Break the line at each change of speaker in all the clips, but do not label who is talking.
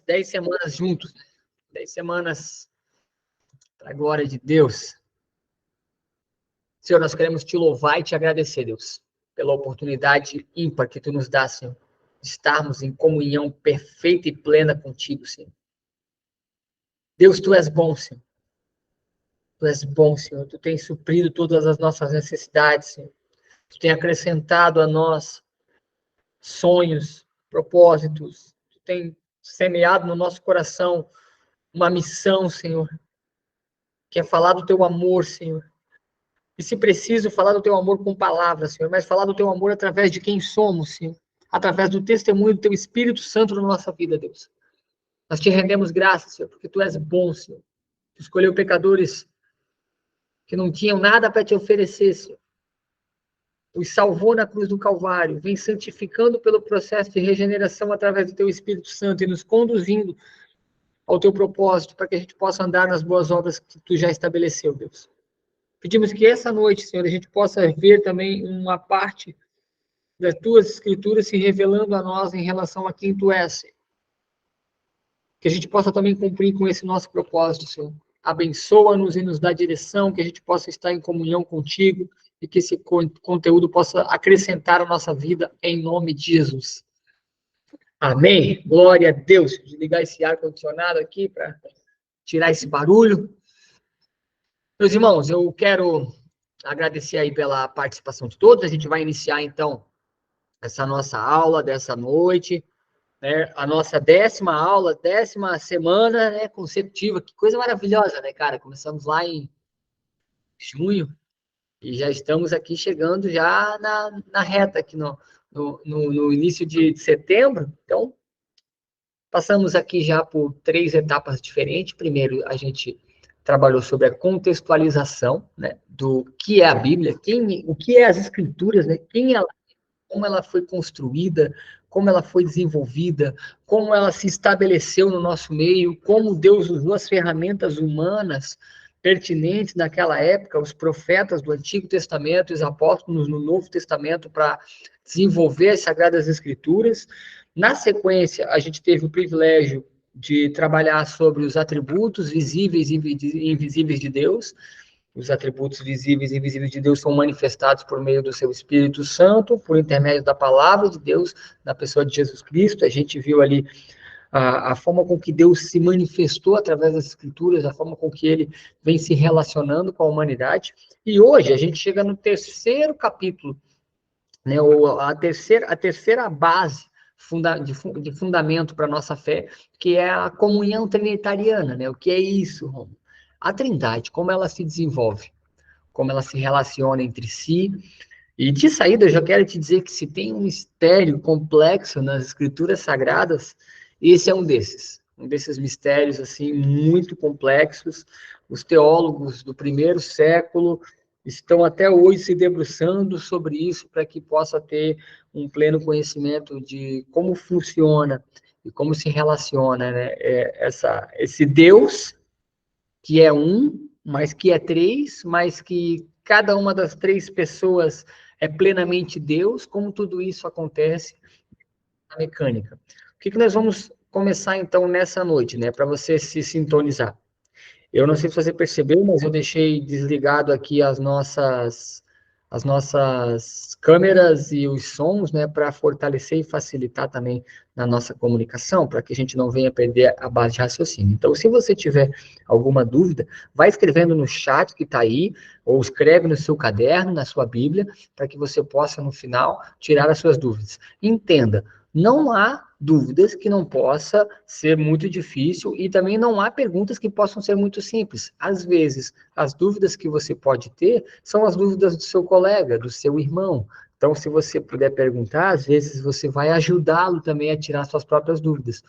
10 semanas juntos, 10 semanas para a glória de Deus. Senhor, nós queremos te louvar e te agradecer, Deus, pela oportunidade ímpar que tu nos dá, Senhor, de estarmos em comunhão perfeita e plena contigo, Senhor. Deus, tu és bom, Senhor. Tu és bom, Senhor. Tu tens suprido todas as nossas necessidades, Senhor. Tu tens acrescentado a nós sonhos, propósitos. Tu tens semeado no nosso coração uma missão, Senhor, que é falar do teu amor, Senhor. E se preciso, falar do teu amor com palavras, Senhor, mas falar do teu amor através de quem somos, Senhor. Através do testemunho do teu Espírito Santo na nossa vida, Deus. Nós te rendemos graças, Senhor, porque tu és bom, Senhor. Tu escolheu pecadores que não tinham nada para te oferecer, Senhor. Os salvou na cruz do Calvário, vem santificando pelo processo de regeneração através do teu Espírito Santo e nos conduzindo ao teu propósito, para que a gente possa andar nas boas obras que tu já estabeleceu, Deus. Pedimos que essa noite, Senhor, a gente possa ver também uma parte das tuas escrituras se revelando a nós em relação a quem tu és, Senhor. Que a gente possa também cumprir com esse nosso propósito, Senhor. Abençoa-nos e nos dá direção, que a gente possa estar em comunhão contigo e que esse conteúdo possa acrescentar a nossa vida em nome de Jesus. Amém. Glória a Deus. Vou desligar esse ar-condicionado aqui para tirar esse barulho. Meus irmãos, eu quero agradecer aí pela participação de todos. A gente vai iniciar, então, essa nossa aula dessa noite, né? A nossa 10ª aula, 10ª semana, né, consecutiva. Que coisa maravilhosa, né, cara? Começamos lá em junho e já estamos aqui chegando já na reta, aqui no início de setembro. Então, passamos aqui já por 3 etapas diferentes. Primeiro, a gente trabalhou sobre a contextualização, né, do que é a Bíblia, o que é as Escrituras, né, como ela foi construída, como ela foi desenvolvida, como ela se estabeleceu no nosso meio, como Deus usou as ferramentas humanas pertinentes naquela época, os profetas do Antigo Testamento, os apóstolos no Novo Testamento, para desenvolver as Sagradas Escrituras. Na sequência, a gente teve o privilégio de trabalhar sobre os atributos visíveis e invisíveis de Deus. Os atributos visíveis e invisíveis de Deus são manifestados por meio do seu Espírito Santo, por intermédio da palavra de Deus, na pessoa de Jesus Cristo. A gente viu ali a forma com que Deus se manifestou através das Escrituras, a forma com que ele vem se relacionando com a humanidade. E hoje a gente chega no 3º capítulo, né, ou a terceira base de fundamento para a nossa fé, que é a comunhão trinitariana, né? O que é isso, Romulo? A Trindade, como ela se desenvolve, como ela se relaciona entre si. E de saída, eu já quero te dizer que se tem um mistério complexo nas Escrituras Sagradas, esse é um desses mistérios, assim, muito complexos. Os teólogos do 1º século estão até hoje se debruçando sobre isso para que possa ter um pleno conhecimento de como funciona e como se relaciona, né, esse Deus que é um, mas que é 3, mas que cada uma das 3 pessoas é plenamente Deus, como tudo isso acontece na mecânica. O que nós vamos começar, então, nessa noite, né, para você se sintonizar? Eu não sei se você percebeu, mas eu deixei desligado aqui as nossas câmeras e os sons, né, para fortalecer e facilitar também na nossa comunicação, para que a gente não venha perder a base de raciocínio. Então, se você tiver alguma dúvida, vai escrevendo no chat que está aí, ou escreve no seu caderno, na sua Bíblia, para que você possa, no final, tirar as suas dúvidas. Entenda, não há dúvidas que não possa ser muito difícil e também não há perguntas que possam ser muito simples. Às vezes, as dúvidas que você pode ter são as dúvidas do seu colega, do seu irmão. Então, se você puder perguntar, às vezes você vai ajudá-lo também a tirar suas próprias dúvidas.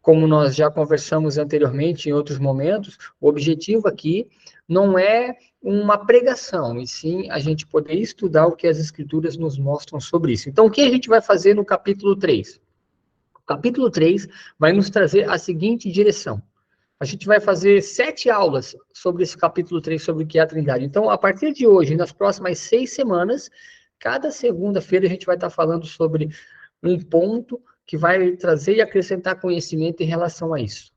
Como nós já conversamos anteriormente em outros momentos, o objetivo aqui não é uma pregação, e sim a gente poder estudar o que as Escrituras nos mostram sobre isso. Então, o que a gente vai fazer no capítulo 3? O capítulo 3 vai nos trazer a seguinte direção. A gente vai fazer 7 aulas sobre esse capítulo 3, sobre o que é a Trindade. Então, a partir de hoje, nas próximas 6 semanas, cada segunda-feira a gente vai estar falando sobre um ponto que vai trazer e acrescentar conhecimento em relação a isso.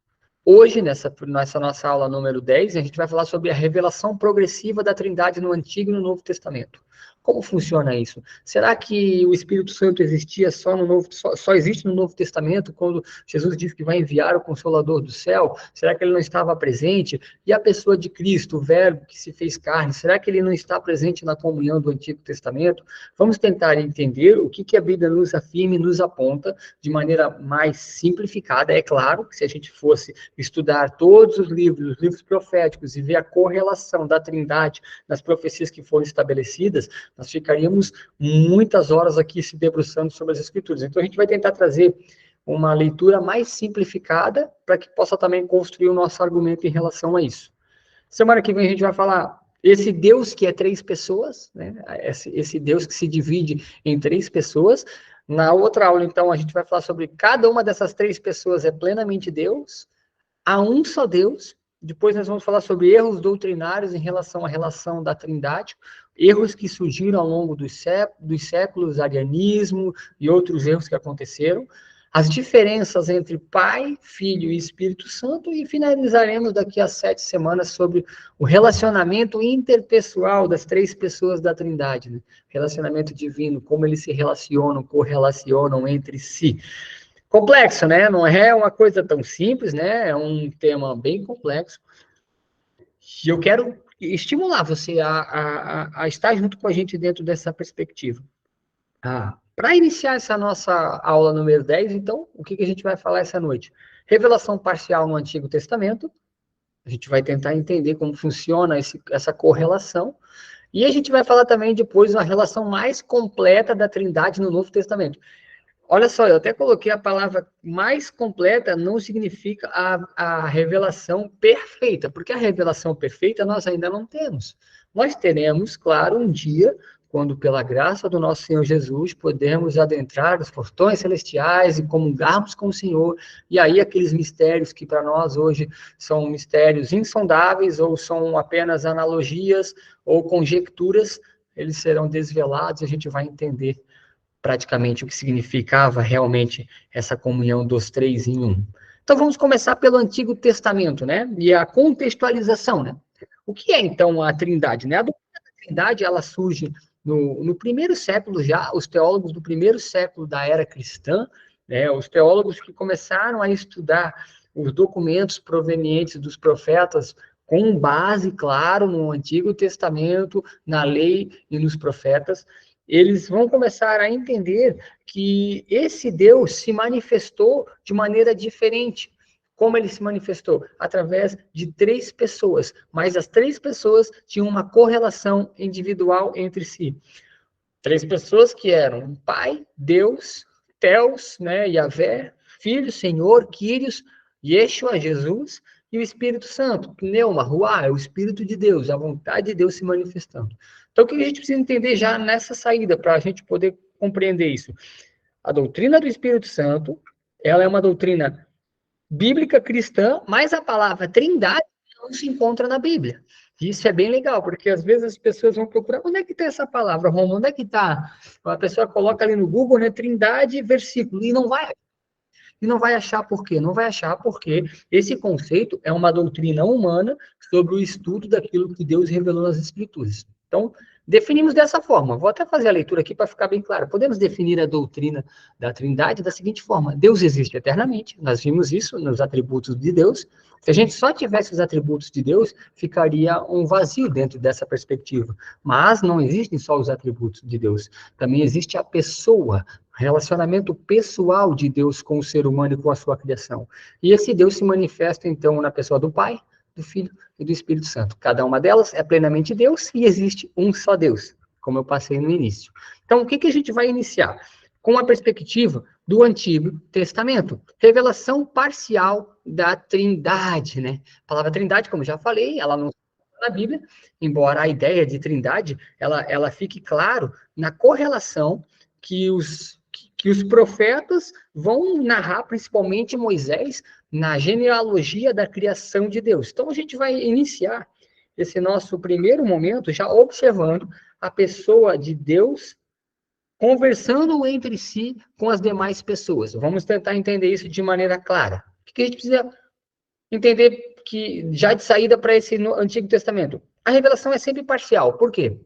Hoje, nessa nossa aula número 10, a gente vai falar sobre a revelação progressiva da Trindade no Antigo e no Novo Testamento. Como funciona isso? Será que o Espírito Santo existia só existe no Novo Testamento, quando Jesus diz que vai enviar o Consolador do céu? Será que ele não estava presente? E a pessoa de Cristo, o Verbo que se fez carne, será que ele não está presente na comunhão do Antigo Testamento? Vamos tentar entender o que a Bíblia nos afirma e nos aponta de maneira mais simplificada. É claro que se a gente fosse estudar todos os livros proféticos e ver a correlação da Trindade nas profecias que foram estabelecidas, nós ficaríamos muitas horas aqui se debruçando sobre as Escrituras. Então, a gente vai tentar trazer uma leitura mais simplificada para que possa também construir o nosso argumento em relação a isso. Semana que vem a gente vai falar esse Deus que é 3 pessoas, né? Esse Deus que se divide em 3 pessoas. Na outra aula, então, a gente vai falar sobre cada uma dessas 3 pessoas é plenamente Deus, há um só Deus. Depois nós vamos falar sobre erros doutrinários em relação à relação da Trindade, erros que surgiram ao longo dos séculos, arianismo e outros erros que aconteceram, as diferenças entre Pai, Filho e Espírito Santo, e finalizaremos daqui a 7 semanas sobre o relacionamento interpessoal das 3 pessoas da Trindade, né? Relacionamento divino, como eles se relacionam, correlacionam entre si. Complexo, né? Não é uma coisa tão simples, né? É um tema bem complexo. E eu quero estimular você a estar junto com a gente dentro dessa perspectiva. Para iniciar essa nossa aula número 10, então, o que a gente vai falar essa noite? Revelação parcial no Antigo Testamento. A gente vai tentar entender como funciona essa correlação. E a gente vai falar também depois uma relação mais completa da Trindade no Novo Testamento. Olha só, eu até coloquei a palavra mais completa, não significa a revelação perfeita, porque a revelação perfeita nós ainda não temos. Nós teremos, claro, um dia, quando pela graça do nosso Senhor Jesus, podemos adentrar os portões celestiais e comungarmos com o Senhor, e aí aqueles mistérios que para nós hoje são mistérios insondáveis, ou são apenas analogias ou conjecturas, eles serão desvelados e a gente vai entender praticamente o que significava realmente essa comunhão dos 3 em 1. Então vamos começar pelo Antigo Testamento, né? E a contextualização, né? O que é então a Trindade, né? A doutrina da Trindade, ela surge no primeiro século já, os teólogos do primeiro século da era cristã, né? Os teólogos que começaram a estudar os documentos provenientes dos profetas com base, claro, no Antigo Testamento, na lei e nos profetas, eles vão começar a entender que esse Deus se manifestou de maneira diferente. Como ele se manifestou? Através de 3 pessoas, mas as 3 pessoas tinham uma correlação individual entre si. 3 pessoas que eram Pai, Deus, Theos, né, Yahvé, Filho, Senhor, Kyrios, Yeshua, Jesus, e o Espírito Santo, Pneuma, Ruá, é o Espírito de Deus, a vontade de Deus se manifestando. Então, o que a gente precisa entender já nessa saída, para a gente poder compreender isso? A doutrina do Espírito Santo, ela é uma doutrina bíblica cristã, mas a palavra trindade não se encontra na Bíblia. Isso é bem legal, porque às vezes as pessoas vão procurar, onde é que está essa palavra, Roma? Onde é que está? A pessoa coloca ali no Google, né, trindade, versículo, e não vai achar por quê? Não vai achar porque esse conceito é uma doutrina humana sobre o estudo daquilo que Deus revelou nas Escrituras. Então, definimos dessa forma. Vou até fazer a leitura aqui para ficar bem claro. Podemos definir a doutrina da Trindade da seguinte forma: Deus existe eternamente. Nós vimos isso nos atributos de Deus. Se a gente só tivesse os atributos de Deus, ficaria um vazio dentro dessa perspectiva. Mas não existem só os atributos de Deus. Também existe a pessoa, relacionamento pessoal de Deus com o ser humano e com a sua criação. E esse Deus se manifesta, então, na pessoa do Pai, do Filho e do Espírito Santo. Cada uma delas é plenamente Deus e existe um só Deus, como eu passei no início. Então, o que a gente vai iniciar? Com a perspectiva do Antigo Testamento. Revelação parcial da Trindade, né? A palavra Trindade, como já falei, ela não está na Bíblia, embora a ideia de Trindade, ela fique claro na correlação que os profetas vão narrar, principalmente Moisés, na genealogia da criação de Deus. Então, a gente vai iniciar esse nosso primeiro momento já observando a pessoa de Deus conversando entre si com as demais pessoas. Vamos tentar entender isso de maneira clara. O que a gente precisa entender que já de saída para esse Antigo Testamento? A revelação é sempre parcial. Por quê?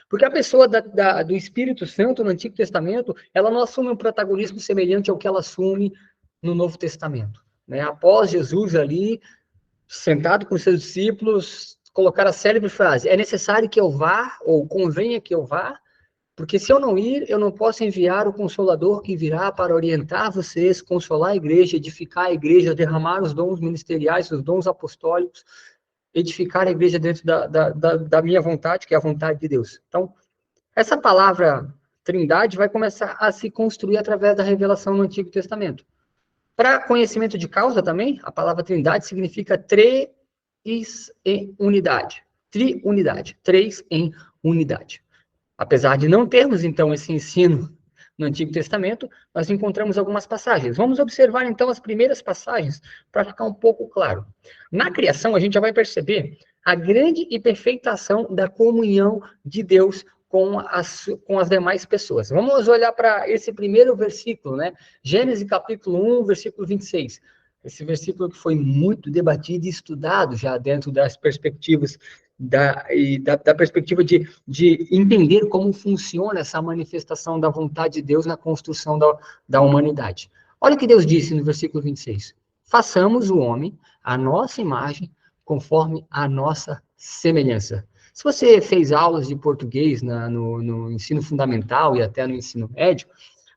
Porque a pessoa do Espírito Santo no Antigo Testamento, ela não assume um protagonismo semelhante ao que ela assume no Novo Testamento. Né? Após Jesus ali, sentado com seus discípulos, colocar a célebre frase: é necessário que eu vá, ou convenha que eu vá, porque se eu não ir, eu não posso enviar o Consolador que virá para orientar vocês, consolar a igreja, edificar a igreja, derramar os dons ministeriais, os dons apostólicos, edificar a igreja dentro da minha vontade, que é a vontade de Deus. Então, essa palavra trindade vai começar a se construir através da revelação no Antigo Testamento. Para conhecimento de causa também, a palavra trindade significa três em unidade. Triunidade. Três em unidade. Apesar de não termos, então, esse ensino no Antigo Testamento, nós encontramos algumas passagens. Vamos observar, então, as primeiras passagens para ficar um pouco claro. Na criação, a gente já vai perceber a grande e perfeita ação da comunhão de Deus com as demais pessoas. Vamos olhar para esse primeiro versículo, né? Gênesis capítulo 1, versículo 26. Esse versículo que foi muito debatido e estudado já dentro das perspectivas da perspectiva de entender como funciona essa manifestação da vontade de Deus na construção da humanidade. Olha o que Deus disse no versículo 26. Façamos o homem à nossa imagem, conforme a nossa semelhança. Se você fez aulas de português no ensino fundamental e até no ensino médio,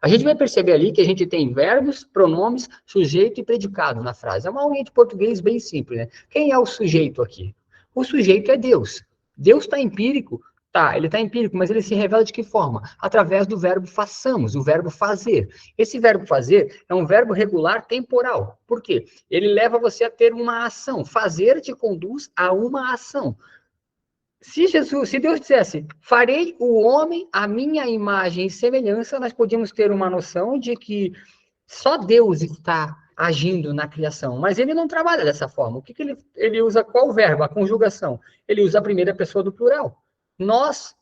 a gente vai perceber ali que a gente tem verbos, pronomes, sujeito e predicado na frase. É uma aulinha de português bem simples, né? Quem é o sujeito aqui? O sujeito é Deus. Deus está empírico? Tá, ele está empírico, mas ele se revela de que forma? Através do verbo façamos, o verbo fazer. Esse verbo fazer é um verbo regular temporal. Por quê? Ele leva você a ter uma ação. Fazer te conduz a uma ação. Se Deus dissesse, farei o homem à minha imagem e semelhança, nós podíamos ter uma noção de que só Deus está agindo na criação, mas ele não trabalha dessa forma. O que ele usa? Qual verbo? A conjugação. Ele usa a primeira pessoa do plural. Nós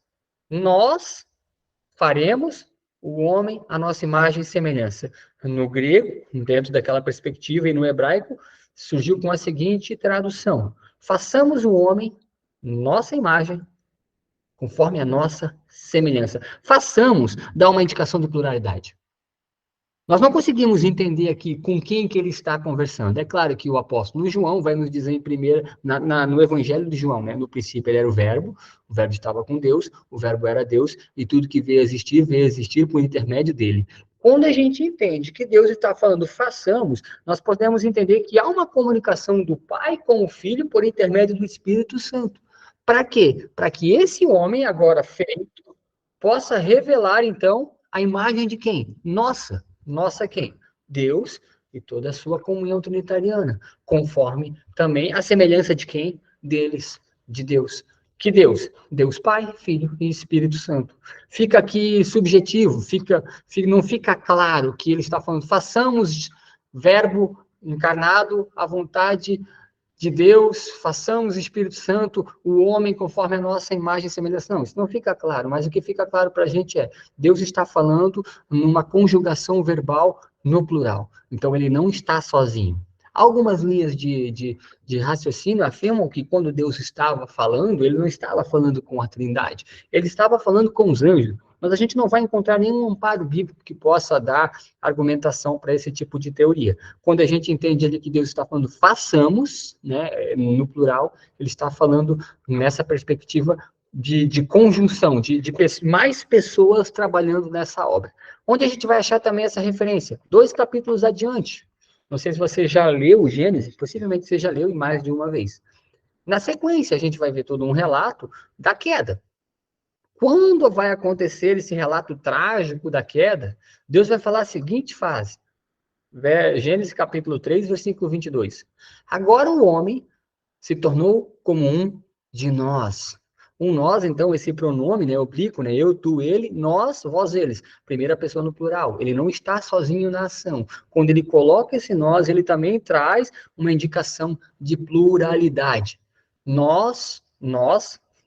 faremos o homem à nossa imagem e semelhança. No grego, dentro daquela perspectiva, e no hebraico, surgiu com a seguinte tradução: façamos o homem nossa imagem, conforme a nossa semelhança. Façamos dá uma indicação de pluralidade. Nós não conseguimos entender aqui com quem que ele está conversando. É claro que o apóstolo João vai nos dizer em primeira, no Evangelho de João, né? No princípio ele era o verbo estava com Deus, o verbo era Deus, e tudo que veio a existir por intermédio dele. Quando a gente entende que Deus está falando façamos, nós podemos entender que há uma comunicação do Pai com o Filho por intermédio do Espírito Santo. Para quê? Para que esse homem agora feito possa revelar, então, a imagem de quem? Nossa quem? Deus e toda a sua comunhão trinitariana, conforme também a semelhança de quem? Deles, de Deus. Que Deus? Deus Pai, Filho e Espírito Santo. Fica aqui subjetivo, não fica claro que ele está falando, façamos verbo encarnado à vontade de Deus, façamos Espírito Santo, o homem conforme a nossa imagem e semelhança. Não, isso não fica claro, mas o que fica claro para a gente é, Deus está falando numa conjugação verbal no plural. Então, ele não está sozinho. Algumas linhas de raciocínio afirmam que quando Deus estava falando, ele não estava falando com a Trindade, ele estava falando com os anjos. Mas a gente não vai encontrar nenhum amparo bíblico que possa dar argumentação para esse tipo de teoria. Quando a gente entende ali que Deus está falando façamos, né, no plural, ele está falando nessa perspectiva de conjunção, de mais pessoas trabalhando nessa obra. Onde a gente vai achar também essa referência? 2 capítulos adiante. Não sei se você já leu o Gênesis, possivelmente você já leu e mais de uma vez. Na sequência, a gente vai ver todo um relato da queda. Quando vai acontecer esse relato trágico da queda, Deus vai falar a seguinte frase, Gênesis capítulo 3, versículo 22. Agora o homem se tornou como um de nós. Um nós, então, esse pronome, né, oblíquo, né, eu, tu, ele, nós, vós, eles. Primeira pessoa no plural. Ele não está sozinho na ação. Quando ele coloca esse nós, ele também traz uma indicação de pluralidade. Nós,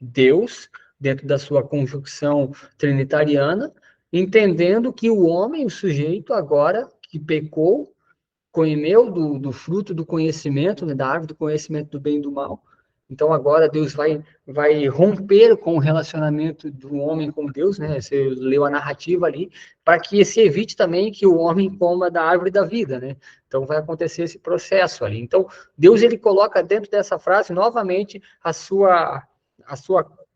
Deus, dentro da sua conjunção trinitariana, entendendo que o homem, o sujeito, agora que pecou, comeu do fruto do conhecimento, né, da árvore do conhecimento do bem e do mal. Então, agora Deus vai romper com o relacionamento do homem com Deus, né? Você leu a narrativa ali, para que se evite também que o homem coma da árvore da vida, né? Então, vai acontecer esse processo ali. Então, Deus, ele coloca dentro dessa frase, novamente, a sua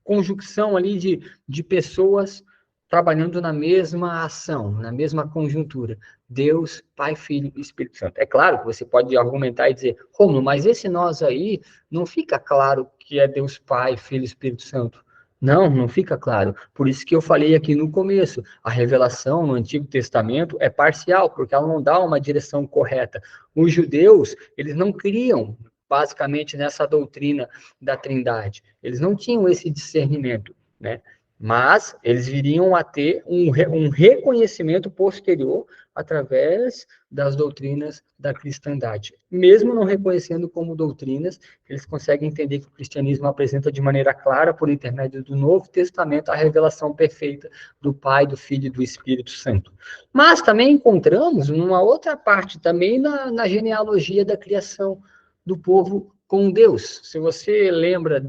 conjunção ali de pessoas trabalhando na mesma ação, na mesma conjuntura. Deus, Pai, Filho e Espírito Santo. É claro que você pode argumentar e dizer, Rômulo, mas esse nós aí não fica claro que é Deus Pai, Filho e Espírito Santo. Não, não fica claro. Por isso que eu falei aqui no começo, a revelação no Antigo Testamento é parcial, porque ela não dá uma direção correta. Os judeus, eles não criam basicamente nessa doutrina da Trindade. Eles não tinham esse discernimento, né? Mas eles viriam a ter um reconhecimento posterior através das doutrinas da cristandade. Mesmo não reconhecendo como doutrinas, eles conseguem entender que o cristianismo apresenta de maneira clara, por intermédio do Novo Testamento, a revelação perfeita do Pai, do Filho e do Espírito Santo. Mas também encontramos uma outra parte, também na genealogia da criação do povo com Deus. Se você lembra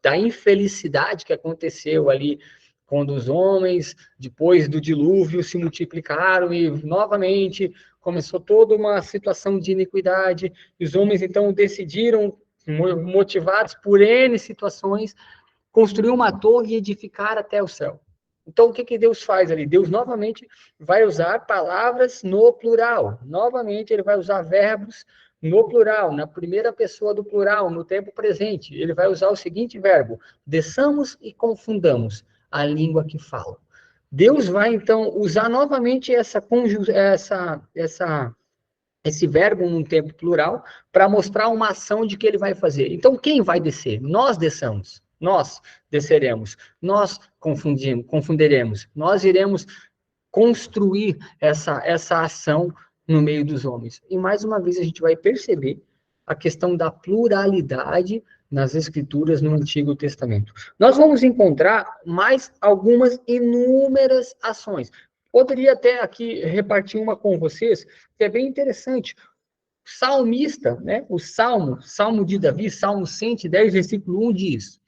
da infelicidade que aconteceu ali quando os homens, depois do dilúvio, se multiplicaram e novamente começou toda uma situação de iniquidade, e os homens então decidiram, motivados por N situações, construir uma torre e edificar até o céu. Então, o que Deus faz ali? Deus novamente vai usar palavras no plural. Novamente, ele vai usar verbos no plural, na primeira pessoa do plural, no tempo presente. Ele vai usar o seguinte verbo: desçamos e confundamos a língua que falam. Deus vai, então, usar novamente esse verbo num tempo plural para mostrar uma ação de que ele vai fazer. Então, quem vai descer? Nós desçamos. Nós desceremos. Nós confundiremos. Nós iremos construir essa ação no meio dos homens. E, mais uma vez, a gente vai perceber a questão da pluralidade nas Escrituras no Antigo Testamento. Nós vamos encontrar mais algumas inúmeras ações. Poderia até aqui repartir uma com vocês, que é bem interessante. O salmista, né? O Salmo de Davi, Salmo 110, versículo 1 diz: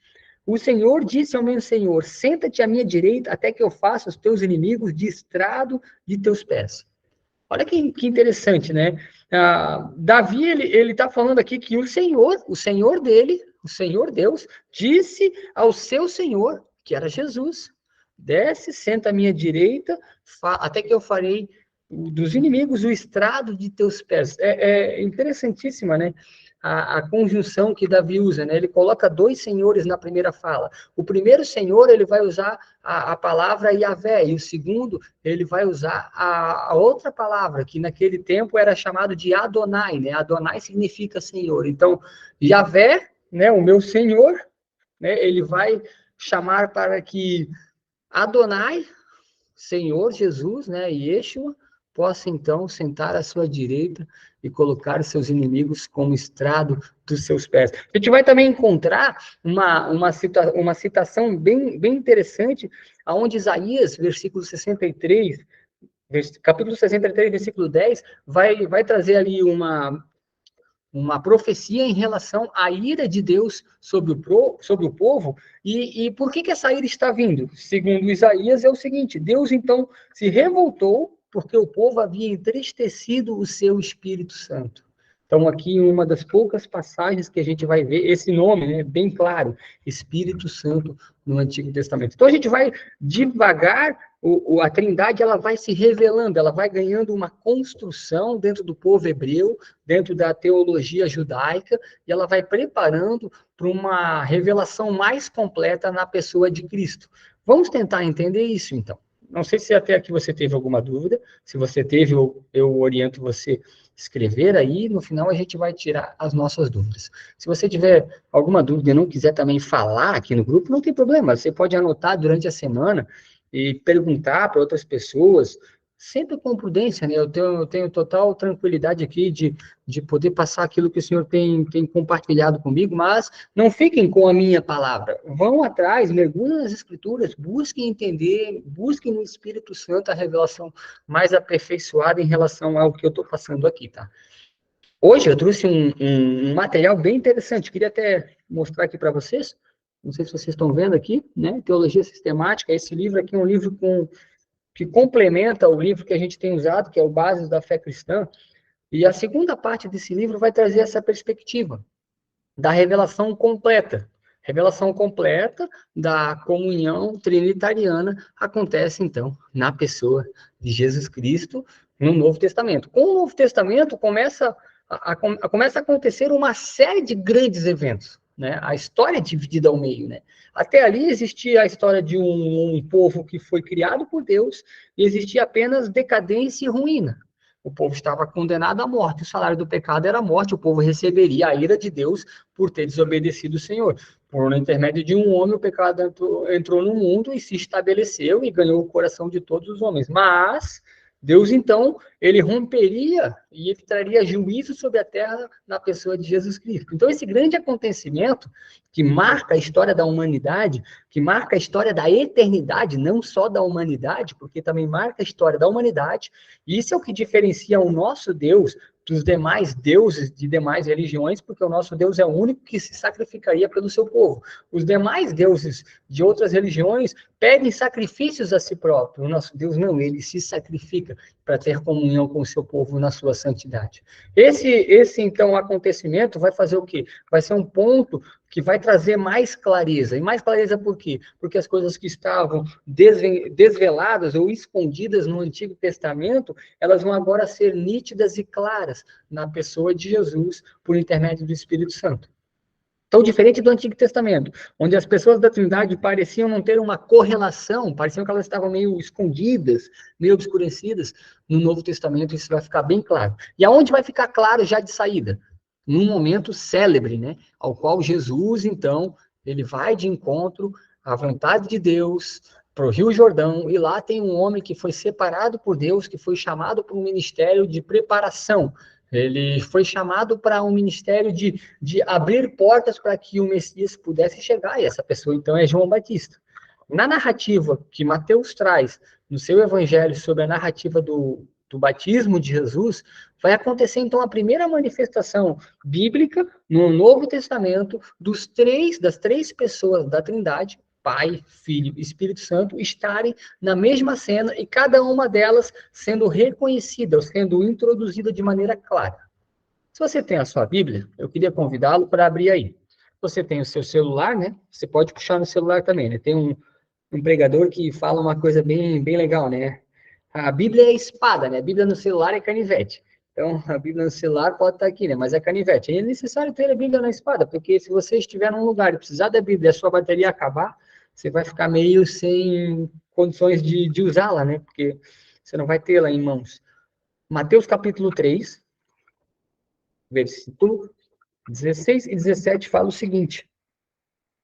o Senhor disse ao meu Senhor, senta-te à minha direita até que eu faça os teus inimigos de estrado de teus pés. Olha que interessante, né? Davi, ele está falando aqui que o Senhor dele, o Senhor Deus, disse ao seu Senhor, que era Jesus, desce, senta à minha direita, até que eu farei dos inimigos o estrado de teus pés. É interessantíssima, né? A conjunção que Davi usa, né? Ele coloca dois senhores na primeira fala. O primeiro senhor, ele vai usar a palavra Yahvé, e o segundo, ele vai usar a outra palavra, que naquele tempo era chamado de Adonai, né? Adonai significa senhor. Então, Yahvé, né, o meu senhor, né, ele vai chamar para que Adonai, Senhor Jesus, né, Yeshua, possa então sentar à sua direita e colocar os seus inimigos como estrado dos seus pés. A gente vai também encontrar uma citação bem interessante, onde Isaías, versículo 63, capítulo 63, versículo 10, vai trazer ali uma profecia em relação à ira de Deus sobre o povo, e por que essa ira está vindo? Segundo Isaías, é o seguinte: Deus, então, se revoltou porque o povo havia entristecido o seu Espírito Santo. Então, aqui, uma das poucas passagens que a gente vai ver esse nome, né, bem claro, Espírito Santo no Antigo Testamento. Então, a gente vai devagar, a Trindade, ela vai se revelando, ela vai ganhando uma construção dentro do povo hebreu, dentro da teologia judaica, e ela vai preparando para uma revelação mais completa na pessoa de Cristo. Vamos tentar entender isso, então. Não sei se até aqui você teve alguma dúvida. Se você teve, eu oriento você a escrever aí. No final, a gente vai tirar as nossas dúvidas. Se você tiver alguma dúvida e não quiser também falar aqui no grupo, não tem problema. Você pode anotar durante a semana e perguntar para outras pessoas, sempre com prudência, né? Eu tenho total tranquilidade aqui de poder passar aquilo que o Senhor tem compartilhado comigo, mas não fiquem com a minha palavra. Vão atrás, mergulhem nas Escrituras, busquem entender, busquem no Espírito Santo a revelação mais aperfeiçoada em relação ao que eu estou passando aqui, tá? Hoje eu trouxe um material bem interessante, queria até mostrar aqui para vocês, não sei se vocês estão vendo aqui, né? Teologia Sistemática, esse livro aqui é um livro que complementa o livro que a gente tem usado, que é o Bases da Fé Cristã, e a segunda parte desse livro vai trazer essa perspectiva da revelação completa da comunhão trinitariana acontece, então, na pessoa de Jesus Cristo no Novo Testamento. Com o Novo Testamento, começa a acontecer uma série de grandes eventos, né? A história é dividida ao meio, né? Até ali existia a história de um povo que foi criado por Deus e existia apenas decadência e ruína. O povo estava condenado à morte, o salário do pecado era a morte, o povo receberia a ira de Deus por ter desobedecido o Senhor. Por intermédio de um homem, o pecado entrou no mundo e se estabeleceu e ganhou o coração de todos os homens. Mas Deus, então, ele romperia e ele traria juízo sobre a terra na pessoa de Jesus Cristo. Então, esse grande acontecimento que marca a história da humanidade, que marca a história da eternidade, não só da humanidade, porque também marca a história da humanidade, e isso é o que diferencia o nosso Deus dos demais deuses de demais religiões, porque o nosso Deus é o único que se sacrificaria pelo seu povo. Os demais deuses de outras religiões pedem sacrifícios a si próprio. O nosso Deus não, ele se sacrifica para ter comunhão com o seu povo na sua santidade. Esse então, acontecimento vai fazer o quê? Vai ser um ponto que vai trazer mais clareza. E mais clareza por quê? Porque as coisas que estavam desveladas ou escondidas no Antigo Testamento, elas vão agora ser nítidas e claras na pessoa de Jesus por intermédio do Espírito Santo. Então, diferente do Antigo Testamento, onde as pessoas da Trindade pareciam não ter uma correlação, pareciam que elas estavam meio escondidas, meio obscurecidas, no Novo Testamento isso vai ficar bem claro. E aonde vai ficar claro já de saída? Num momento célebre, né? Ao qual Jesus, então, ele vai de encontro à vontade de Deus para o Rio Jordão, e lá tem um homem que foi separado por Deus, que foi chamado para um ministério de preparação. Ele foi chamado para um ministério de abrir portas para que o Messias pudesse chegar, e essa pessoa, então, é João Batista. Na narrativa que Mateus traz no seu evangelho sobre a narrativa do batismo de Jesus, vai acontecer, então, a primeira manifestação bíblica no Novo Testamento das três pessoas da Trindade, Pai, Filho e Espírito Santo, estarem na mesma cena e cada uma delas sendo reconhecida, ou sendo introduzida de maneira clara. Se você tem a sua Bíblia, eu queria convidá-lo para abrir aí. Você tem o seu celular, né? Você pode puxar no celular também, né? Tem um pregador que fala uma coisa bem legal, né? A Bíblia é espada, né? A Bíblia no celular é canivete. Então, a Bíblia no celular pode estar aqui, né? Mas é canivete. É necessário ter a Bíblia na espada, porque se você estiver num lugar e precisar da Bíblia e a sua bateria acabar, você vai ficar meio sem condições de usá-la, né? Porque você não vai tê-la em mãos. Mateus capítulo 3, versículo 16 e 17 fala o seguinte.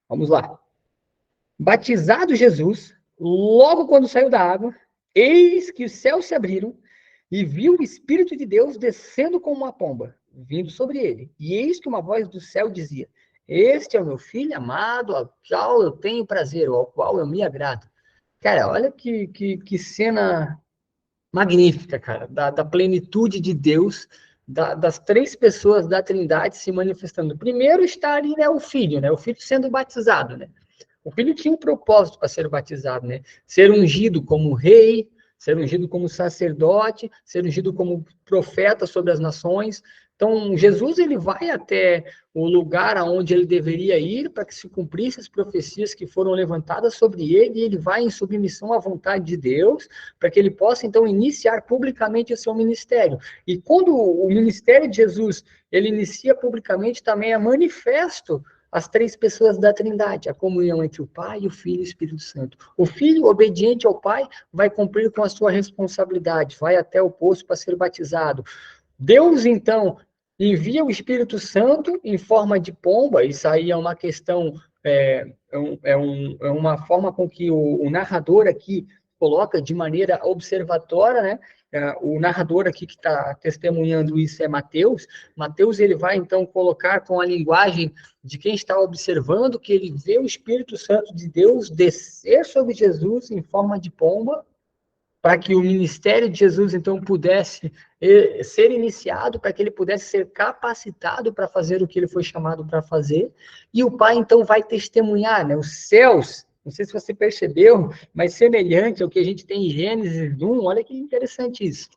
Vamos lá. Batizado Jesus, logo quando saiu da água, eis que os céus se abriram e viu o Espírito de Deus descendo como uma pomba, vindo sobre ele. E eis que uma voz do céu dizia: Este é o meu filho amado, ao qual eu tenho prazer, ao qual eu me agrado. Cara, olha que cena magnífica, cara, da plenitude de Deus, das três pessoas da Trindade se manifestando. Primeiro está ali, né, o filho sendo batizado, né? O filho tinha um propósito para ser batizado, né? Ser ungido como rei, ser ungido como sacerdote, ser ungido como profeta sobre as nações. Então, Jesus, ele vai até o lugar aonde ele deveria ir para que se cumprissem as profecias que foram levantadas sobre ele, e ele vai em submissão à vontade de Deus, para que ele possa, então, iniciar publicamente o seu ministério. E quando o ministério de Jesus, ele inicia publicamente, também é manifesto as três pessoas da Trindade, a comunhão entre o Pai, o Filho e o Espírito Santo. O Filho, obediente ao Pai, vai cumprir com a sua responsabilidade, vai até o poço para ser batizado. Deus, então, envia o Espírito Santo em forma de pomba. Isso aí é uma questão, uma forma com que o narrador aqui coloca de maneira observatória, né? O narrador aqui que está testemunhando isso é Mateus. Mateus, ele vai, então, colocar com a linguagem de quem está observando que ele vê o Espírito Santo de Deus descer sobre Jesus em forma de pomba, para que o ministério de Jesus, então, pudesse ser iniciado, para que ele pudesse ser capacitado para fazer o que ele foi chamado para fazer. E o Pai, então, vai testemunhar, né? Os céus, não sei se você percebeu, mas semelhante ao que a gente tem em Gênesis 1, olha que interessante isso.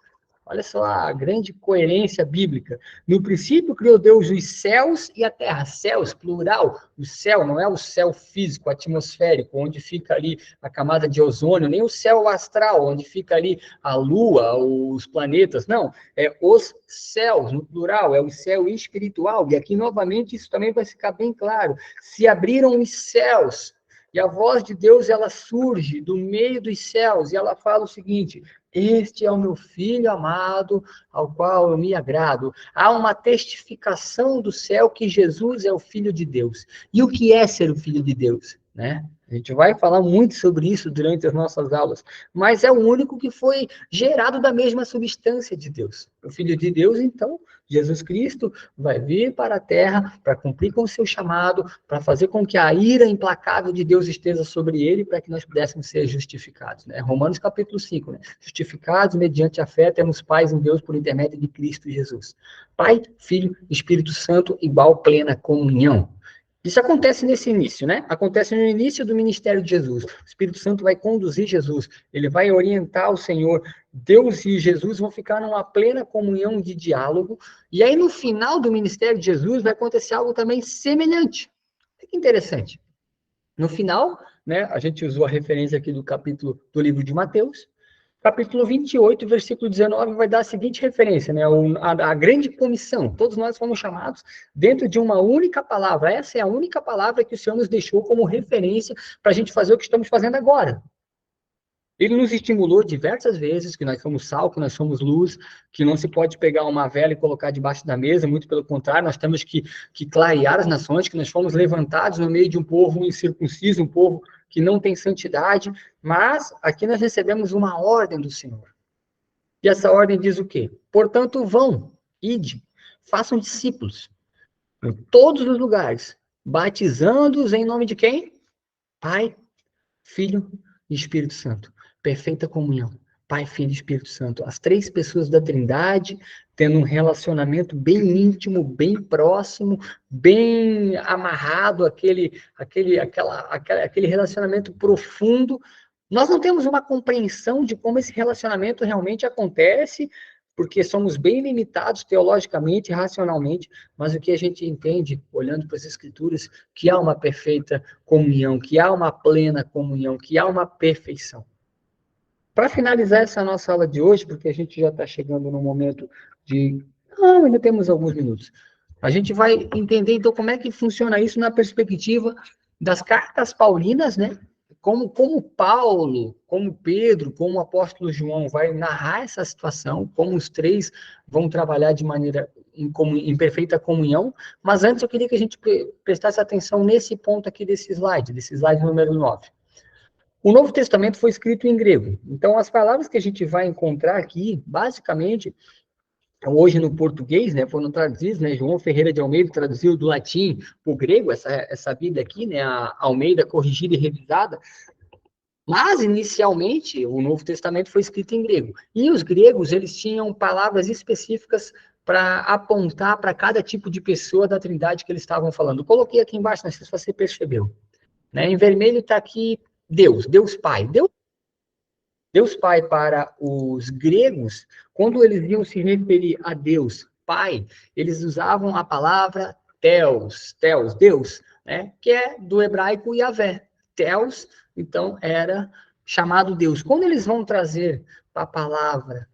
Olha só a grande coerência bíblica. No princípio criou Deus os céus e a terra. Céus, plural. O céu não é o céu físico, atmosférico, onde fica ali a camada de ozônio, nem o céu astral, onde fica ali a lua, os planetas. Não, é os céus, no plural, é o céu espiritual. E aqui, novamente, isso também vai ficar bem claro. Se abriram os céus, e a voz de Deus, ela surge do meio dos céus, e ela fala o seguinte: este é o meu filho amado, ao qual eu me agrado. Há uma testificação do céu que Jesus é o Filho de Deus. E o que é ser o Filho de Deus? Né? A gente vai falar muito sobre isso durante as nossas aulas, mas é o único que foi gerado da mesma substância de Deus. O Filho de Deus, então, Jesus Cristo, vai vir para a Terra para cumprir com o seu chamado, para fazer com que a ira implacável de Deus esteja sobre ele, para que nós pudéssemos ser justificados. Né? Romanos capítulo 5, né? Justificados mediante a fé, temos paz em Deus por intermédio de Cristo Jesus. Pai, Filho, Espírito Santo, igual plena comunhão. Isso acontece nesse início, né? Acontece no início do ministério de Jesus. O Espírito Santo vai conduzir Jesus, ele vai orientar o Senhor. Deus e Jesus vão ficar numa plena comunhão de diálogo. E aí, no final do ministério de Jesus, vai acontecer algo também semelhante. Que interessante. No final, né, a gente usou a referência aqui do capítulo do livro de Mateus. Capítulo 28, versículo 19, vai dar a seguinte referência, né? A grande comissão. Todos nós fomos chamados dentro de uma única palavra. Essa é a única palavra que o Senhor nos deixou como referência para a gente fazer o que estamos fazendo agora. Ele nos estimulou diversas vezes que nós somos sal, que nós somos luz, que não se pode pegar uma vela e colocar debaixo da mesa, muito pelo contrário, nós temos que clarear as nações, que nós fomos levantados no meio de um povo incircunciso, um povo que não tem santidade, mas aqui nós recebemos uma ordem do Senhor. E essa ordem diz o quê? Portanto, vão, ide, façam discípulos em todos os lugares, batizando-os em nome de quem? Pai, Filho e Espírito Santo. Perfeita comunhão. Pai, Filho e Espírito Santo. As três pessoas da Trindade tendo um relacionamento bem íntimo, bem próximo, bem amarrado, aquele relacionamento profundo. Nós não temos uma compreensão de como esse relacionamento realmente acontece, porque somos bem limitados teologicamente, racionalmente, mas o que a gente entende, olhando para as Escrituras, que há uma perfeita comunhão, que há uma plena comunhão, que há uma perfeição. Para finalizar essa nossa aula de hoje, porque a gente já está chegando no momento de... Não, ainda temos alguns minutos. A gente vai entender, então, como é que funciona isso na perspectiva das cartas paulinas, né? Como Paulo, como Pedro, como o apóstolo João vai narrar essa situação, como os três vão trabalhar de maneira em perfeita comunhão, mas antes eu queria que a gente prestasse atenção nesse ponto aqui desse slide número 9. O Novo Testamento foi escrito em grego, então as palavras que a gente vai encontrar aqui, basicamente, hoje no português, né, foram traduzidos, né, João Ferreira de Almeida traduziu do latim para o grego, essa Bíblia aqui, né, a Almeida corrigida e revisada, mas, inicialmente, o Novo Testamento foi escrito em grego, e os gregos, eles tinham palavras específicas para apontar para cada tipo de pessoa da Trindade que eles estavam falando. Eu coloquei aqui embaixo, não sei se você percebeu, né, em vermelho está aqui Deus Pai, Deus Pai para os gregos, quando eles iam se referir a Deus Pai, eles usavam a palavra Theos, Deus, né? Que é do hebraico Yahvé. Theos, então, era chamado Deus. Quando eles vão trazer a palavra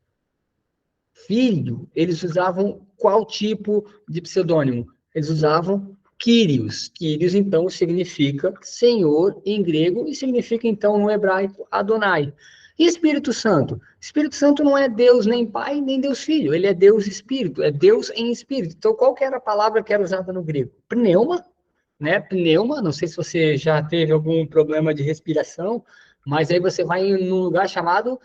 filho, eles usavam qual tipo de pseudônimo? Eles usavam Kyrios. Kyrios, então, significa Senhor em grego e significa, então, no hebraico, Adonai. E Espírito Santo? Espírito Santo não é Deus nem Pai, nem Deus Filho. Ele é Deus Espírito, é Deus em Espírito. Então, qual que era a palavra que era usada no grego? Pneuma, né? Pneuma, não sei se você já teve algum problema de respiração, Mas aí você vai num lugar chamado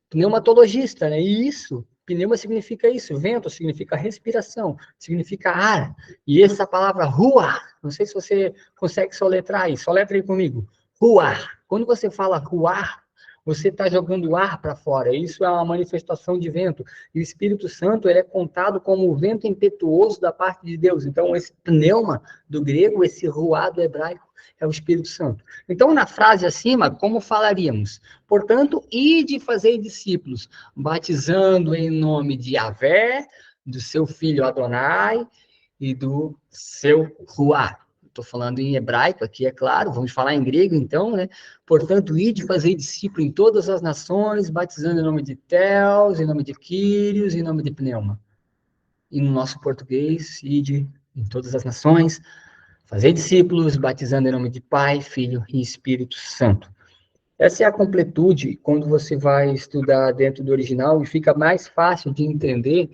pneumatologista, né? E isso, pneuma significa isso, vento significa respiração, significa ar. E essa palavra ruar, não sei se você consegue soletrar aí, soletra aí comigo. Ruar. Quando você fala ruar, você está jogando ar para fora. Isso é uma manifestação de vento. E o Espírito Santo, ele é contado como o vento impetuoso da parte de Deus. Então, esse pneuma do grego, esse ruar do hebraico, é o Espírito Santo. Então, na frase acima, como falaríamos? Portanto, ide fazer discípulos, batizando em nome de Yahvé, do seu filho Adonai e do seu Ruá. Estou falando em hebraico aqui, é claro, vamos falar em grego então, né? Portanto, ide fazer discípulo em todas as nações, batizando em nome de Teos, em nome de Quírios, em nome de Pneuma. E no nosso português, ide em todas as nações, fazer discípulos, batizando em nome de Pai, Filho e Espírito Santo. Essa é a completude quando você vai estudar dentro do original e fica mais fácil de entender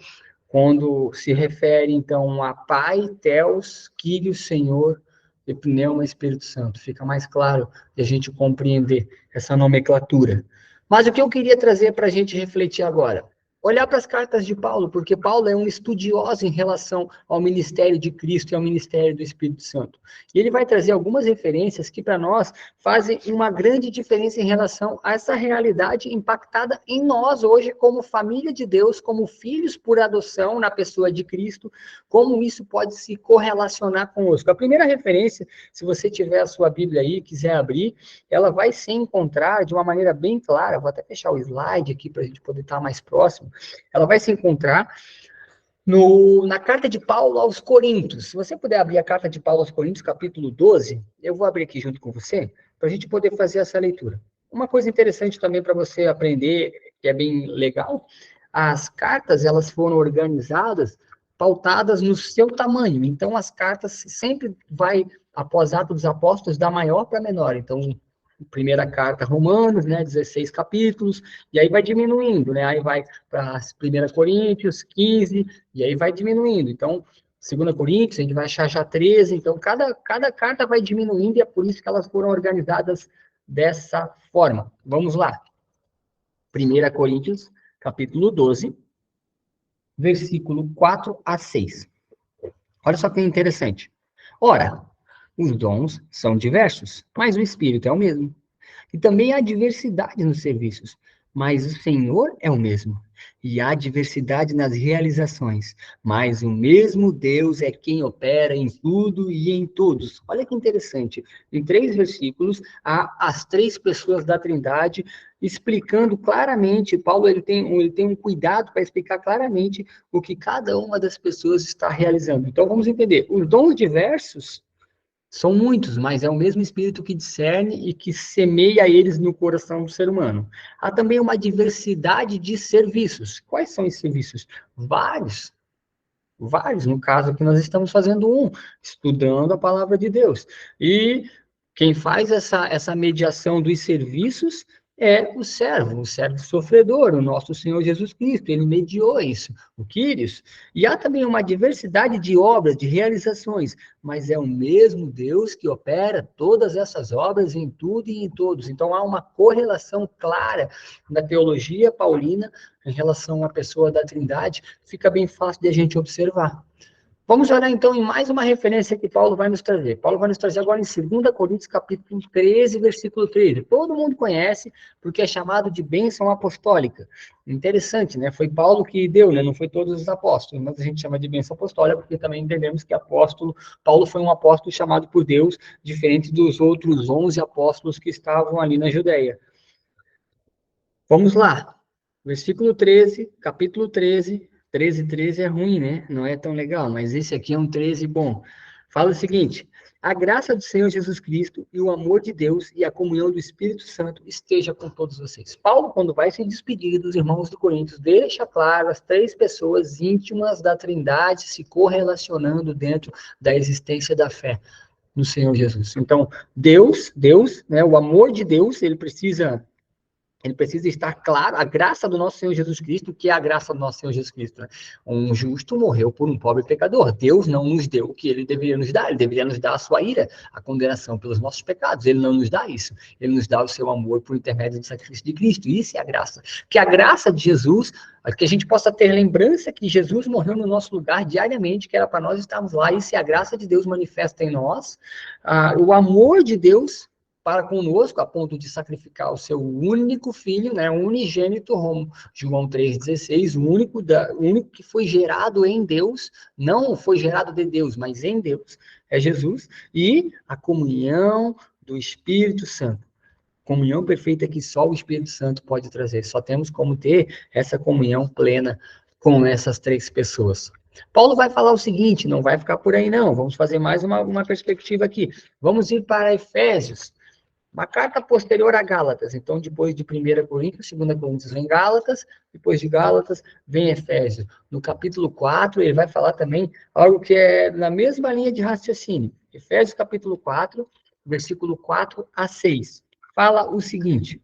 quando se refere, então, a Pai, Theos, Kyrios, Senhor, e Pneuma, Espírito Santo. Fica mais claro de a gente compreender essa nomenclatura. Mas o que eu queria trazer para a gente refletir agora? Olhar para as cartas de Paulo, porque Paulo é um estudioso em relação ao ministério de Cristo e ao ministério do Espírito Santo. E ele vai trazer algumas referências que, para nós, fazem uma grande diferença em relação a essa realidade impactada em nós hoje, como família de Deus, como filhos por adoção na pessoa de Cristo, como isso pode se correlacionar conosco. A primeira referência, se você tiver a sua Bíblia aí, quiser abrir, ela vai se encontrar de uma maneira bem clara, vou até fechar o slide aqui para a gente poder estar mais próximo, ela vai se encontrar na carta de Paulo aos Coríntios. Se você puder abrir a carta de Paulo aos Coríntios, capítulo 12, eu vou abrir aqui junto com você, para a gente poder fazer essa leitura. Uma coisa interessante também para você aprender, que é bem legal, as cartas, elas foram organizadas, pautadas no seu tamanho. Então, as cartas sempre vai, após Atos dos Apóstolos, da maior para menor. Então, primeira carta a Romanos, né, 16 capítulos, e aí vai diminuindo, né, aí vai para 1 Coríntios, 15, e aí vai diminuindo. Então, 2 Coríntios, a gente vai achar já 13, então cada carta vai diminuindo, e é por isso que elas foram organizadas dessa forma. Vamos lá. 1 Coríntios, capítulo 12, versículo 4 a 6. Olha só que interessante. Ora, os dons são diversos, mas o Espírito é o mesmo. E também há diversidade nos serviços, mas o Senhor é o mesmo. E há diversidade nas realizações, mas o mesmo Deus é quem opera em tudo e em todos. Olha que interessante. Em 3 versículos, há as 3 pessoas da Trindade explicando claramente. Paulo ele tem um cuidado para explicar claramente o que cada uma das pessoas está realizando. Então, vamos entender. Os dons diversos são muitos, mas é o mesmo Espírito que discerne e que semeia eles no coração do ser humano. Há também uma diversidade de serviços. Quais são esses serviços? Vários. Vários. No caso aqui, nós estamos fazendo estudando a palavra de Deus. E quem faz essa mediação dos serviços é o servo sofredor, o nosso Senhor Jesus Cristo. Ele mediou isso, o Quírios. E há também uma diversidade de obras, de realizações, mas é o mesmo Deus que opera todas essas obras em tudo e em todos. Então há uma correlação clara na teologia paulina em relação à pessoa da Trindade, fica bem fácil de a gente observar. Vamos olhar, então, em mais uma referência que Paulo vai nos trazer. Paulo vai nos trazer agora em 2 Coríntios, capítulo 13, versículo 13. Todo mundo conhece, porque é chamado de bênção apostólica. Interessante, né? Foi Paulo que deu, né? Não foi todos os apóstolos, mas a gente chama de bênção apostólica, porque também entendemos que Paulo foi um apóstolo chamado por Deus, diferente dos outros 11 apóstolos que estavam ali na Judéia. Vamos lá. Versículo 13, capítulo 13... 13 é ruim, né? Não é tão legal, mas esse aqui é um 13 bom. Fala o seguinte: a graça do Senhor Jesus Cristo e o amor de Deus e a comunhão do Espírito Santo esteja com todos vocês. Paulo, quando vai se despedir dos irmãos do Coríntios, deixa claro as 3 pessoas íntimas da Trindade se correlacionando dentro da existência da fé no Senhor Jesus. Então, Deus, né, o amor de Deus, ele precisa Ele precisa estar claro, a graça do nosso Senhor Jesus Cristo, que é a graça do nosso Senhor Jesus Cristo. Né? Um justo morreu por um pobre pecador. Deus não nos deu o que ele deveria nos dar. Ele deveria nos dar a sua ira, a condenação pelos nossos pecados. Ele não nos dá isso. Ele nos dá o seu amor por intermédio do sacrifício de Cristo. Isso é a graça. Que a graça de Jesus, que a gente possa ter lembrança que Jesus morreu no nosso lugar diariamente, que era para nós estarmos lá. Isso é a graça de Deus manifesta em nós. O amor de Deus para conosco, a ponto de sacrificar o seu único filho, né, unigênito, João 3,16, o único que foi gerado em Deus, não foi gerado de Deus, mas em Deus, é Jesus, e a comunhão do Espírito Santo. Comunhão perfeita que só o Espírito Santo pode trazer. Só temos como ter essa comunhão plena com essas três pessoas. Paulo vai falar o seguinte, não vai ficar por aí não, vamos fazer mais uma perspectiva aqui. Vamos ir para Efésios, uma carta posterior a Gálatas. Então, depois de 1 Coríntios, 2 Coríntios vem Gálatas, depois de Gálatas vem Efésios. No capítulo 4, ele vai falar também algo que é na mesma linha de raciocínio. Efésios capítulo 4, versículo 4 a 6. Fala o seguinte: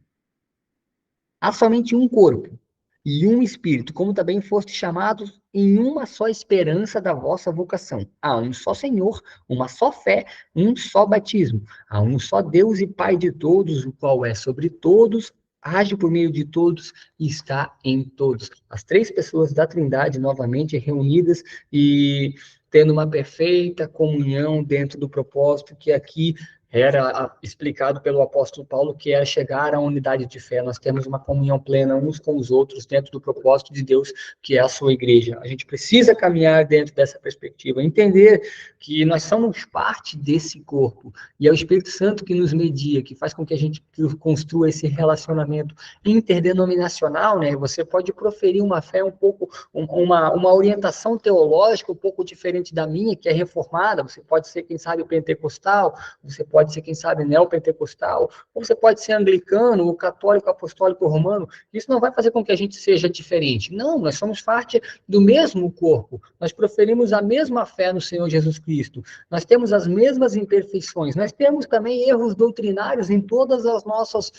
há somente um corpo e um espírito, como também foste chamados em uma só esperança da vossa vocação. Há um só Senhor, uma só fé, um só batismo. Há um só Deus e Pai de todos, o qual é sobre todos, age por meio de todos e está em todos. As três pessoas da Trindade novamente reunidas e tendo uma perfeita comunhão dentro do propósito que aqui era explicado pelo apóstolo Paulo, que é chegar à unidade de fé. Nós temos uma comunhão plena uns com os outros dentro do propósito de Deus, que é a sua igreja. A gente precisa caminhar dentro dessa perspectiva, entender que nós somos parte desse corpo, e é o Espírito Santo que nos media, que faz com que a gente construa esse relacionamento interdenominacional, né? Você pode proferir uma fé um pouco, uma orientação teológica um pouco diferente da minha, que é reformada, você pode ser, quem sabe, pentecostal, você pode ser, quem sabe, neopentecostal, ou você pode ser anglicano, ou católico, apostólico, romano. Isso não vai fazer com que a gente seja diferente. Não, nós somos parte do mesmo corpo. Nós proferimos a mesma fé no Senhor Jesus Cristo. Nós temos as mesmas imperfeições. Nós temos também erros doutrinários em todas as nossas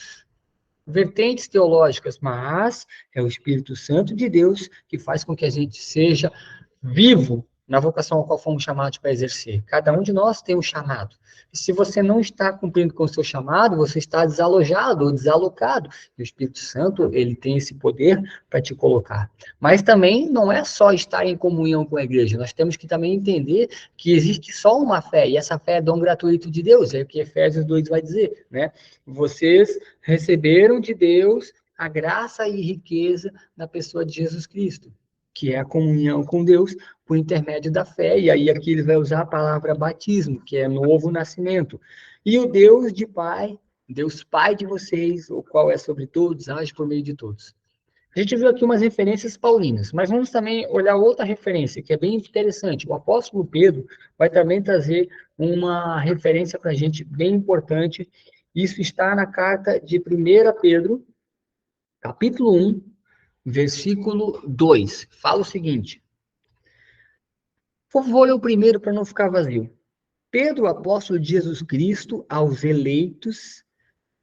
vertentes teológicas, mas é o Espírito Santo de Deus que faz com que a gente seja vivo na vocação a qual fomos chamados para exercer. Cada um de nós tem um chamado. E se você não está cumprindo com o seu chamado, você está desalojado ou desalocado. E o Espírito Santo, ele tem esse poder para te colocar. Mas também não é só estar em comunhão com a igreja. Nós temos que também entender que existe só uma fé, e essa fé é dom gratuito de Deus. É o que Efésios 2 vai dizer, né? Vocês receberam de Deus a graça e riqueza na pessoa de Jesus Cristo, que é a comunhão com Deus por intermédio da fé, e aí aqui ele vai usar a palavra batismo, que é novo nascimento. E o Deus de Pai, Deus Pai de vocês, o qual é sobre todos, age por meio de todos. A gente viu aqui umas referências paulinas, mas vamos também olhar outra referência, que é bem interessante. O apóstolo Pedro vai também trazer uma referência para a gente bem importante. Isso está na carta de 1 Pedro, capítulo 1, versículo 2. Fala o seguinte. Vou ler o primeiro para não ficar vazio. Pedro, apóstolo de Jesus Cristo, aos eleitos,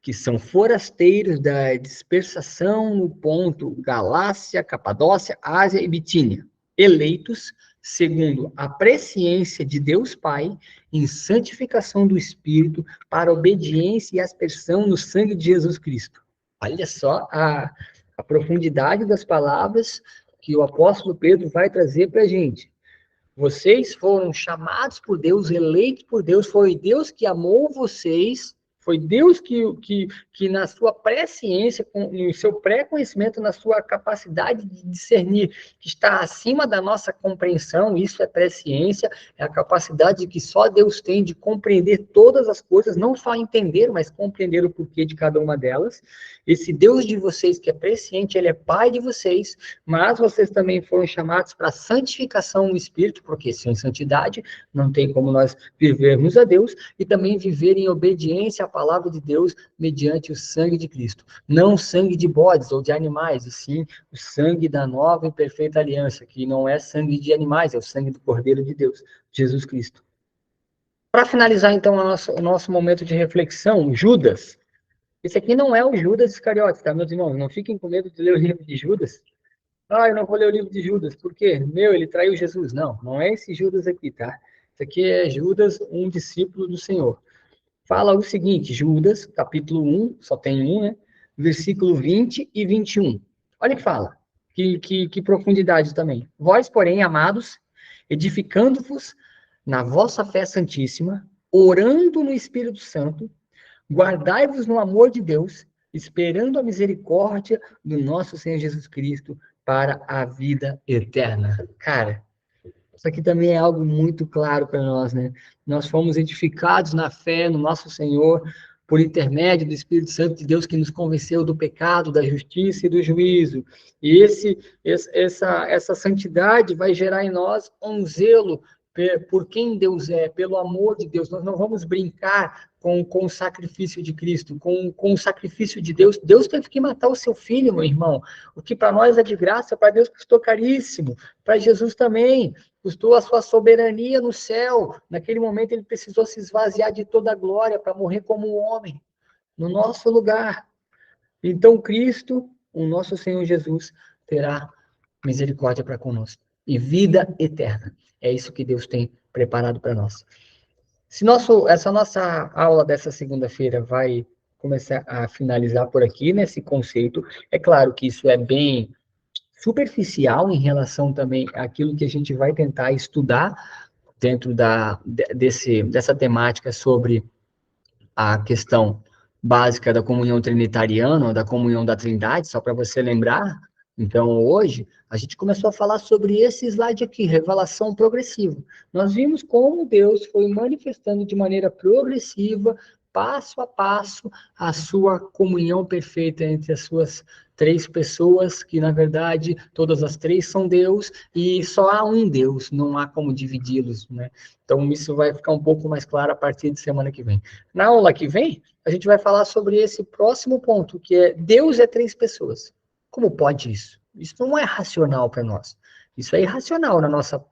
que são forasteiros da dispersação no ponto Galácia, Capadócia, Ásia e Bitínia, eleitos segundo a presciência de Deus Pai, em santificação do Espírito, para obediência e aspersão no sangue de Jesus Cristo. Olha só a profundidade das palavras que o apóstolo Pedro vai trazer para a gente. Vocês foram chamados por Deus, eleitos por Deus, foi Deus que amou vocês, foi Deus que na sua presciência, no seu pré-conhecimento, na sua capacidade de discernir, que está acima da nossa compreensão, isso é presciência, é a capacidade que só Deus tem de compreender todas as coisas, não só entender, mas compreender o porquê de cada uma delas. Esse Deus de vocês que é presciente, ele é Pai de vocês, mas vocês também foram chamados para santificação no Espírito, porque sem santidade não tem como nós vivermos a Deus, e também viver em obediência à palavra de Deus mediante o sangue de Cristo. Não o sangue de bodes ou de animais, e sim o sangue da nova e perfeita aliança, que não é sangue de animais, é o sangue do Cordeiro de Deus, Jesus Cristo. Para finalizar, então, o nosso momento de reflexão, Judas. Esse aqui não é o Judas Iscariotes, tá, meus irmãos? Não fiquem com medo de ler o livro de Judas. Ah, eu não vou ler o livro de Judas, por quê? Ele traiu Jesus. Não, não é esse Judas aqui, tá? Esse aqui é Judas, um discípulo do Senhor. Fala o seguinte, Judas, capítulo 1, só tem um, né? Versículo 20 e 21. Olha que fala, que profundidade também. Vós, porém, amados, edificando-vos na vossa fé santíssima, orando no Espírito Santo, guardai-vos no amor de Deus, esperando a misericórdia do nosso Senhor Jesus Cristo para a vida eterna. Cara, isso aqui também é algo muito claro para nós, né? Nós fomos edificados na fé no nosso Senhor por intermédio do Espírito Santo de Deus que nos convenceu do pecado, da justiça e do juízo. E essa santidade vai gerar em nós um zelo por quem Deus é, pelo amor de Deus. Nós não vamos brincar com o sacrifício de Cristo, com o sacrifício de Deus. Deus teve que matar o seu filho, meu irmão. O que para nós é de graça, para Deus custou caríssimo. Para Jesus também custou a sua soberania no céu. Naquele momento ele precisou se esvaziar de toda a glória para morrer como um homem, no nosso lugar. Então Cristo, o nosso Senhor Jesus, terá misericórdia para conosco e vida eterna. É isso que Deus tem preparado para nós. Essa nossa aula dessa segunda-feira vai começar a finalizar por aqui nesse conceito. É claro que isso é bem superficial em relação também àquilo que a gente vai tentar estudar dentro dessa temática sobre a questão básica da comunhão trinitariana, ou da comunhão da Trindade, só para você lembrar. Então, hoje, a gente começou a falar sobre esse slide aqui, revelação progressiva. Nós vimos como Deus foi manifestando de maneira progressiva, passo a passo, a sua comunhão perfeita entre as suas três pessoas, que na verdade todas as três são Deus, e só há um Deus, não há como dividi-los, né? Então, isso vai ficar um pouco mais claro a partir de semana que vem. Na aula que vem, a gente vai falar sobre esse próximo ponto, que é Deus é três pessoas. Como pode isso? Isso não é racional para nós. Isso é irracional na nossa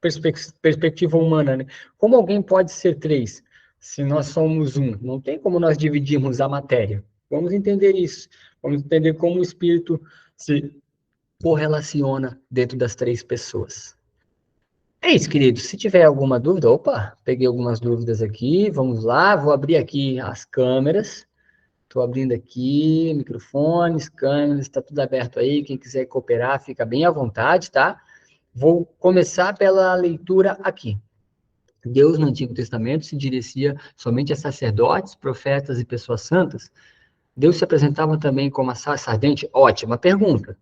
perspectiva humana, né? Como alguém pode ser três se nós somos um? Não tem como nós dividirmos a matéria. Vamos entender isso. Vamos entender como o Espírito se correlaciona dentro das três pessoas. É isso, querido. Se tiver alguma dúvida, opa, peguei algumas dúvidas aqui, vamos lá, vou abrir aqui as câmeras. Estou abrindo aqui, microfones, câmeras, está tudo aberto aí. Quem quiser cooperar, fica bem à vontade, tá? Vou começar pela leitura aqui. Deus, no Antigo Testamento, se dirigia somente a sacerdotes, profetas e pessoas santas. Deus se apresentava também como a sarça ardente? Ótima pergunta.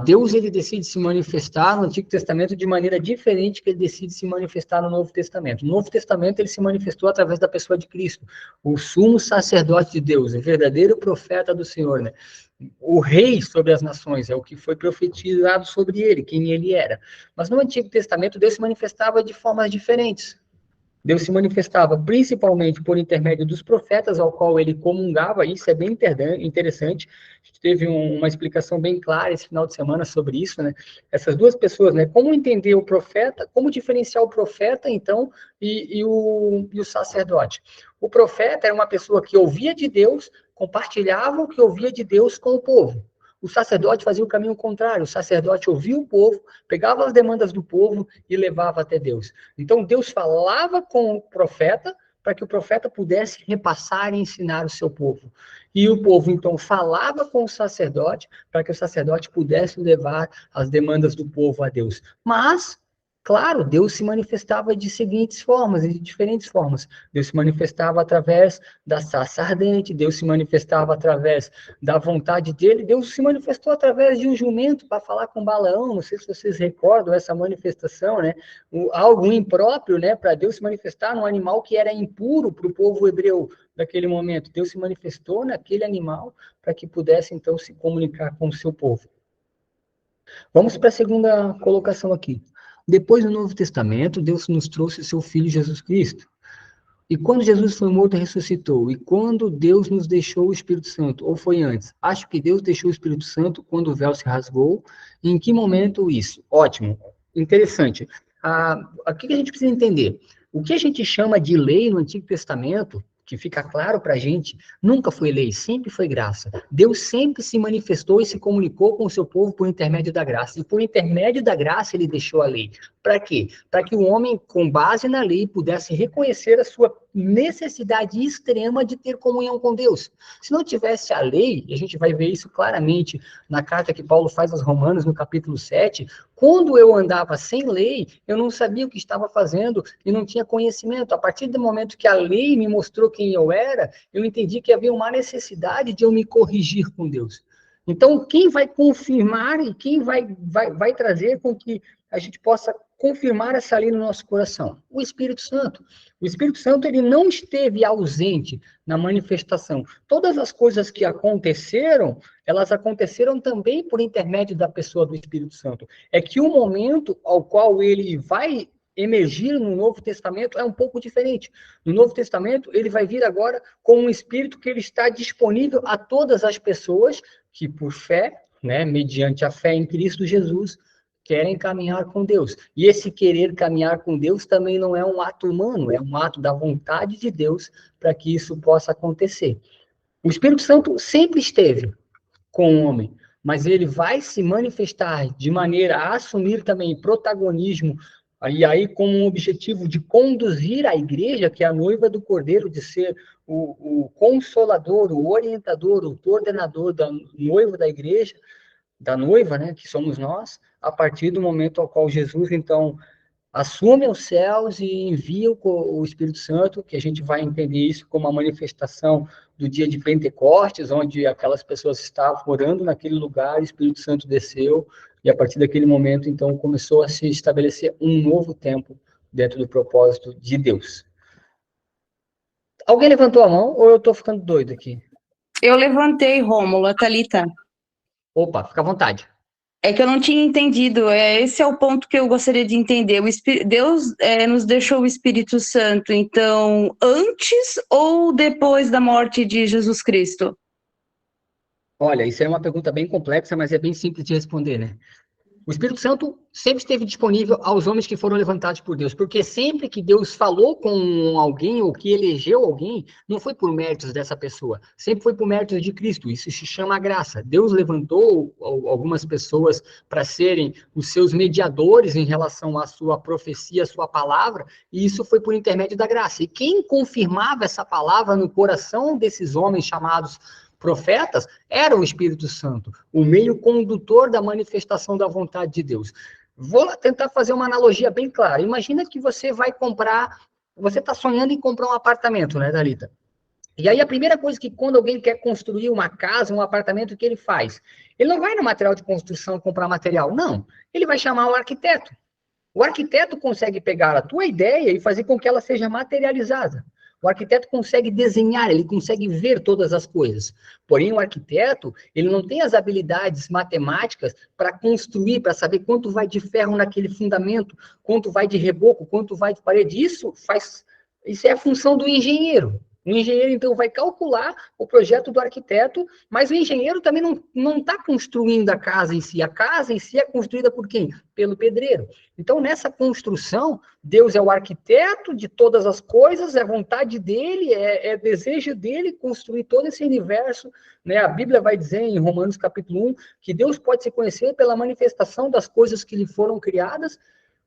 Deus, ele decide se manifestar no Antigo Testamento de maneira diferente que ele decide se manifestar no Novo Testamento. No Novo Testamento, ele se manifestou através da pessoa de Cristo, o sumo sacerdote de Deus, o verdadeiro profeta do Senhor, né? O rei sobre as nações, é o que foi profetizado sobre ele, quem ele era. Mas no Antigo Testamento, Deus se manifestava de formas diferentes. Deus se manifestava principalmente por intermédio dos profetas, ao qual ele comungava, isso é bem interessante. A gente teve uma explicação bem clara esse final de semana sobre isso, né? Essas duas pessoas, né? Como entender o profeta, como diferenciar o profeta, então, e o sacerdote. O profeta era uma pessoa que ouvia de Deus, compartilhava o que ouvia de Deus com o povo. O sacerdote fazia o caminho contrário, o sacerdote ouvia o povo, pegava as demandas do povo e levava até Deus. Então, Deus falava com o profeta para que o profeta pudesse repassar e ensinar o seu povo. E o povo, então, falava com o sacerdote para que o sacerdote pudesse levar as demandas do povo a Deus. Mas, claro, Deus se manifestava de seguintes formas, de diferentes formas. Deus se manifestava através da sarça ardente, Deus se manifestava através da vontade dele, Deus se manifestou através de um jumento para falar com Balaão, não sei se vocês recordam essa manifestação, né? Algo impróprio, né, para Deus se manifestar num animal que era impuro para o povo hebreu daquele momento. Deus se manifestou naquele animal para que pudesse, então, se comunicar com o seu povo. Vamos para a segunda colocação aqui. Depois do Novo Testamento, Deus nos trouxe o seu Filho Jesus Cristo. E quando Jesus foi morto e ressuscitou? E quando Deus nos deixou o Espírito Santo? Ou foi antes? Acho que Deus deixou o Espírito Santo quando o véu se rasgou. E em que momento isso? Ótimo. Interessante. O que a gente precisa entender? O que a gente chama de lei no Antigo Testamento, que fica claro para a gente, nunca foi lei, sempre foi graça. Deus sempre se manifestou e se comunicou com o seu povo por intermédio da graça. E por intermédio da graça ele deixou a lei. Para quê? Para que o homem, com base na lei, pudesse reconhecer a sua necessidade extrema de ter comunhão com Deus. Se não tivesse a lei, e a gente vai ver isso claramente na carta que Paulo faz aos Romanos, no capítulo 7, quando eu andava sem lei, eu não sabia o que estava fazendo e não tinha conhecimento. A partir do momento que a lei me mostrou quem eu era, eu entendi que havia uma necessidade de eu me corrigir com Deus. Então, quem vai confirmar e quem vai trazer com que a gente possa confirmar essa lei no nosso coração? O Espírito Santo. O Espírito Santo, ele não esteve ausente na manifestação. Todas as coisas que aconteceram, elas aconteceram também por intermédio da pessoa do Espírito Santo. É que o momento ao qual ele vai emergir no Novo Testamento é um pouco diferente. No Novo Testamento, ele vai vir agora com um Espírito que ele está disponível a todas as pessoas que, por fé, né, mediante a fé em Cristo Jesus, querem caminhar com Deus. E esse querer caminhar com Deus também não é um ato humano, é um ato da vontade de Deus para que isso possa acontecer. O Espírito Santo sempre esteve com o homem, mas ele vai se manifestar de maneira a assumir também protagonismo, e aí com um objetivo de conduzir a igreja, que é a noiva do Cordeiro, de ser o consolador, o orientador, o coordenador da noiva da igreja, da noiva, né, que somos nós, a partir do momento ao qual Jesus, então, assume os céus e envia o Espírito Santo, que a gente vai entender isso como a manifestação do dia de Pentecostes, onde aquelas pessoas estavam orando naquele lugar, o Espírito Santo desceu, e a partir daquele momento, então, começou a se estabelecer um novo tempo dentro do propósito de Deus. Alguém levantou a mão ou eu estou ficando doido aqui?
Eu levantei, Rômulo, a Thalita.
Opa, fica à vontade.
É que eu não tinha entendido, esse é o ponto que eu gostaria de entender. Deus nos deixou o Espírito Santo, então, antes ou depois da morte de Jesus Cristo?
Olha, isso é uma pergunta bem complexa, mas é bem simples de responder, né? O Espírito Santo sempre esteve disponível aos homens que foram levantados por Deus, porque sempre que Deus falou com alguém ou que elegeu alguém, não foi por méritos dessa pessoa, sempre foi por méritos de Cristo. Isso se chama graça. Deus levantou algumas pessoas para serem os seus mediadores em relação à sua profecia, à sua palavra, e isso foi por intermédio da graça. E quem confirmava essa palavra no coração desses homens chamados profetas era o Espírito Santo, o meio condutor da manifestação da vontade de Deus. Vou tentar fazer uma analogia bem clara. Imagina que você vai comprar, você está sonhando em comprar um apartamento, né, Thalita? E aí a primeira coisa que quando alguém quer construir uma casa, um apartamento, o que ele faz? Ele não vai no material de construção comprar material, não. Ele vai chamar o arquiteto. O arquiteto consegue pegar a tua ideia e fazer com que ela seja materializada. O arquiteto consegue desenhar, ele consegue ver todas as coisas. Porém, o arquiteto, ele não tem as habilidades matemáticas para construir, para saber quanto vai de ferro naquele fundamento, quanto vai de reboco, quanto vai de parede. Isso é a função do engenheiro. O engenheiro, então, vai calcular o projeto do arquiteto, mas o engenheiro também não está construindo a casa em si. A casa em si é construída por quem? Pelo pedreiro. Então, nessa construção, Deus é o arquiteto de todas as coisas, é vontade dele, é desejo dele construir todo esse universo, né? A Bíblia vai dizer em Romanos capítulo 1 que Deus pode se conhecer pela manifestação das coisas que lhe foram criadas.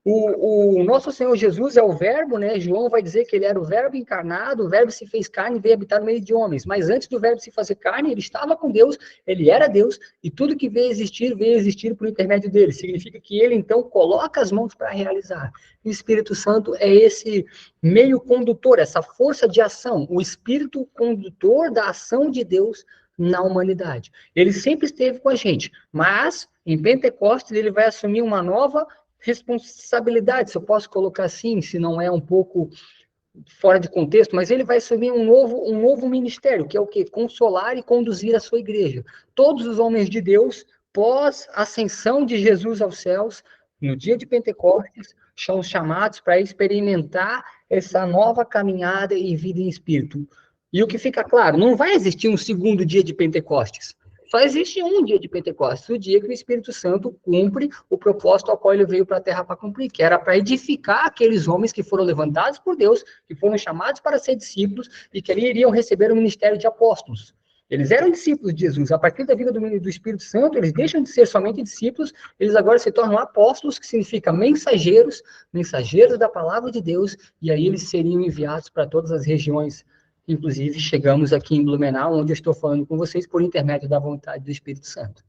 O nosso Senhor Jesus é o verbo, né? João vai dizer que ele era o verbo encarnado, o verbo se fez carne e veio habitar no meio de homens. Mas antes do verbo se fazer carne, ele estava com Deus, ele era Deus, e tudo que veio existir por intermédio dele. Significa que ele, então, coloca as mãos para realizar. E o Espírito Santo é esse meio condutor, essa força de ação, o espírito condutor da ação de Deus na humanidade. Ele sempre esteve com a gente, mas em Pentecostes ele vai assumir uma nova responsabilidade, se eu posso colocar assim, se não é um pouco fora de contexto, mas ele vai assumir um novo ministério, que é o quê? Consolar e conduzir a sua igreja. Todos os homens de Deus, pós ascensão de Jesus aos céus, no dia de Pentecostes, são chamados para experimentar essa nova caminhada e vida em espírito. E o que fica claro, não vai existir um segundo dia de Pentecostes. Só existe um dia de Pentecostes, o dia que o Espírito Santo cumpre o propósito ao qual ele veio para a terra para cumprir, que era para edificar aqueles homens que foram levantados por Deus, que foram chamados para ser discípulos e que ali iriam receber o ministério de apóstolos. Eles eram discípulos de Jesus. A partir da vida do Espírito Santo, eles deixam de ser somente discípulos, eles agora se tornam apóstolos, que significa mensageiros, mensageiros da palavra de Deus, e aí eles seriam enviados para todas as regiões. Inclusive, chegamos aqui em Blumenau, onde eu estou falando com vocês por intermédio da vontade do Espírito Santo.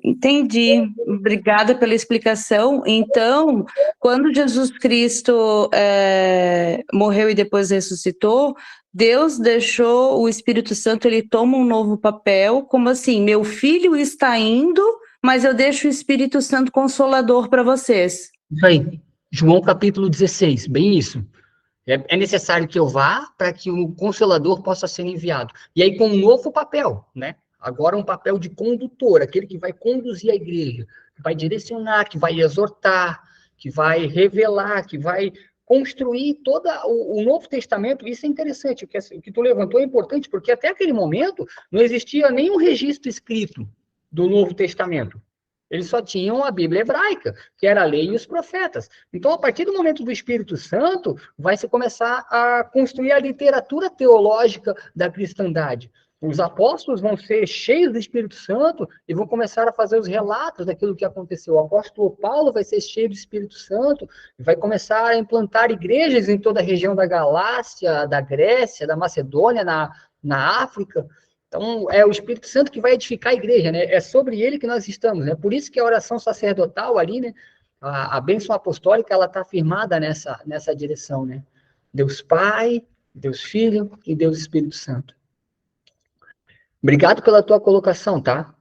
Entendi. Obrigada pela explicação. Então, quando Jesus Cristo morreu e depois ressuscitou, Deus deixou o Espírito Santo, ele toma um novo papel, como assim, meu filho está indo, mas eu deixo o Espírito Santo Consolador para vocês.
Isso aí. João capítulo 16, bem isso. É necessário que eu vá para que o Consolador possa ser enviado. E aí com um novo papel, né? Agora um papel de condutor, aquele que vai conduzir a igreja, que vai direcionar, que vai exortar, que vai revelar, que vai construir todo o Novo Testamento. Isso é interessante, o que tu levantou é importante, porque até aquele momento não existia nenhum registro escrito do Novo Testamento. Eles só tinham a Bíblia hebraica, que era a lei e os profetas. Então, a partir do momento do Espírito Santo, vai se começar a construir a literatura teológica da cristandade. Os apóstolos vão ser cheios do Espírito Santo e vão começar a fazer os relatos daquilo que aconteceu. O apóstolo Paulo vai ser cheio do Espírito Santo e vai começar a implantar igrejas em toda a região da Galácia, da Grécia, da Macedônia, na África. Então, é o Espírito Santo que vai edificar a igreja, né? É sobre ele que nós estamos, né? Por isso que a oração sacerdotal ali, né? A bênção apostólica, ela está firmada nessa direção, né? Deus Pai, Deus Filho e Deus Espírito Santo. Obrigado pela tua colocação, tá?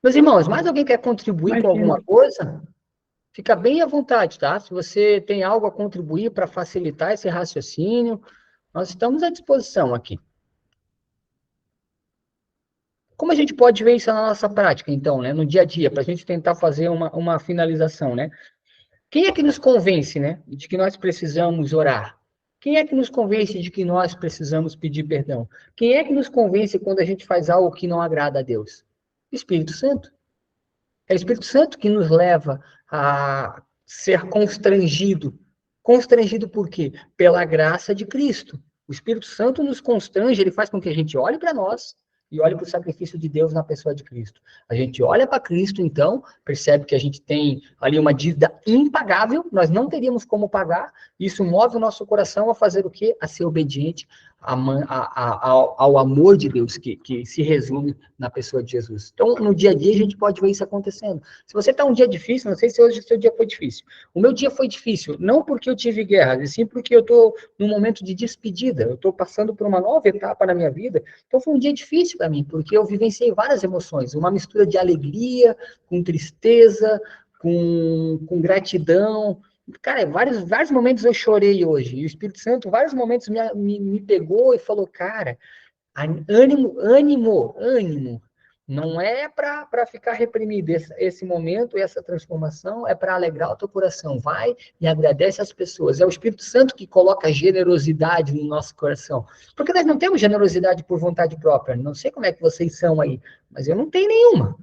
Meus irmãos, mais alguém quer contribuir com alguma coisa? Fica bem à vontade, tá? Se você tem algo a contribuir para facilitar esse raciocínio, nós estamos à disposição aqui. Como a gente pode ver isso na nossa prática, então, né? No dia a dia, para a gente tentar fazer uma finalização, né? Quem é que nos convence, né? De que nós precisamos orar? Quem é que nos convence de que nós precisamos pedir perdão? Quem é que nos convence quando a gente faz algo que não agrada a Deus? Espírito Santo. É o Espírito Santo que nos leva a ser constrangido. Constrangido por quê? Pela graça de Cristo. O Espírito Santo nos constrange, ele faz com que a gente olhe para nós e olhe para o sacrifício de Deus na pessoa de Cristo. A gente olha para Cristo, então, percebe que a gente tem ali uma dívida impagável, nós não teríamos como pagar, isso move o nosso coração a fazer o quê? A ser obediente ao amor de Deus, que se resume na pessoa de Jesus. Então, no dia a dia, a gente pode ver isso acontecendo. Se você está um dia difícil, não sei se hoje o seu dia foi difícil. O meu dia foi difícil, não porque eu tive guerra, e sim porque eu estou num momento de despedida, eu estou passando por uma nova etapa na minha vida, então foi um dia difícil para mim, porque eu vivenciei várias emoções, uma mistura de alegria, com tristeza, com gratidão. Cara, vários momentos eu chorei hoje, e o Espírito Santo, vários momentos me pegou e falou, cara, ânimo, não é para ficar reprimido, esse momento, essa transformação é para alegrar o teu coração, vai e agradece as pessoas, é o Espírito Santo que coloca generosidade no nosso coração, porque nós não temos generosidade por vontade própria, não sei como é que vocês são aí, mas eu não tenho nenhuma.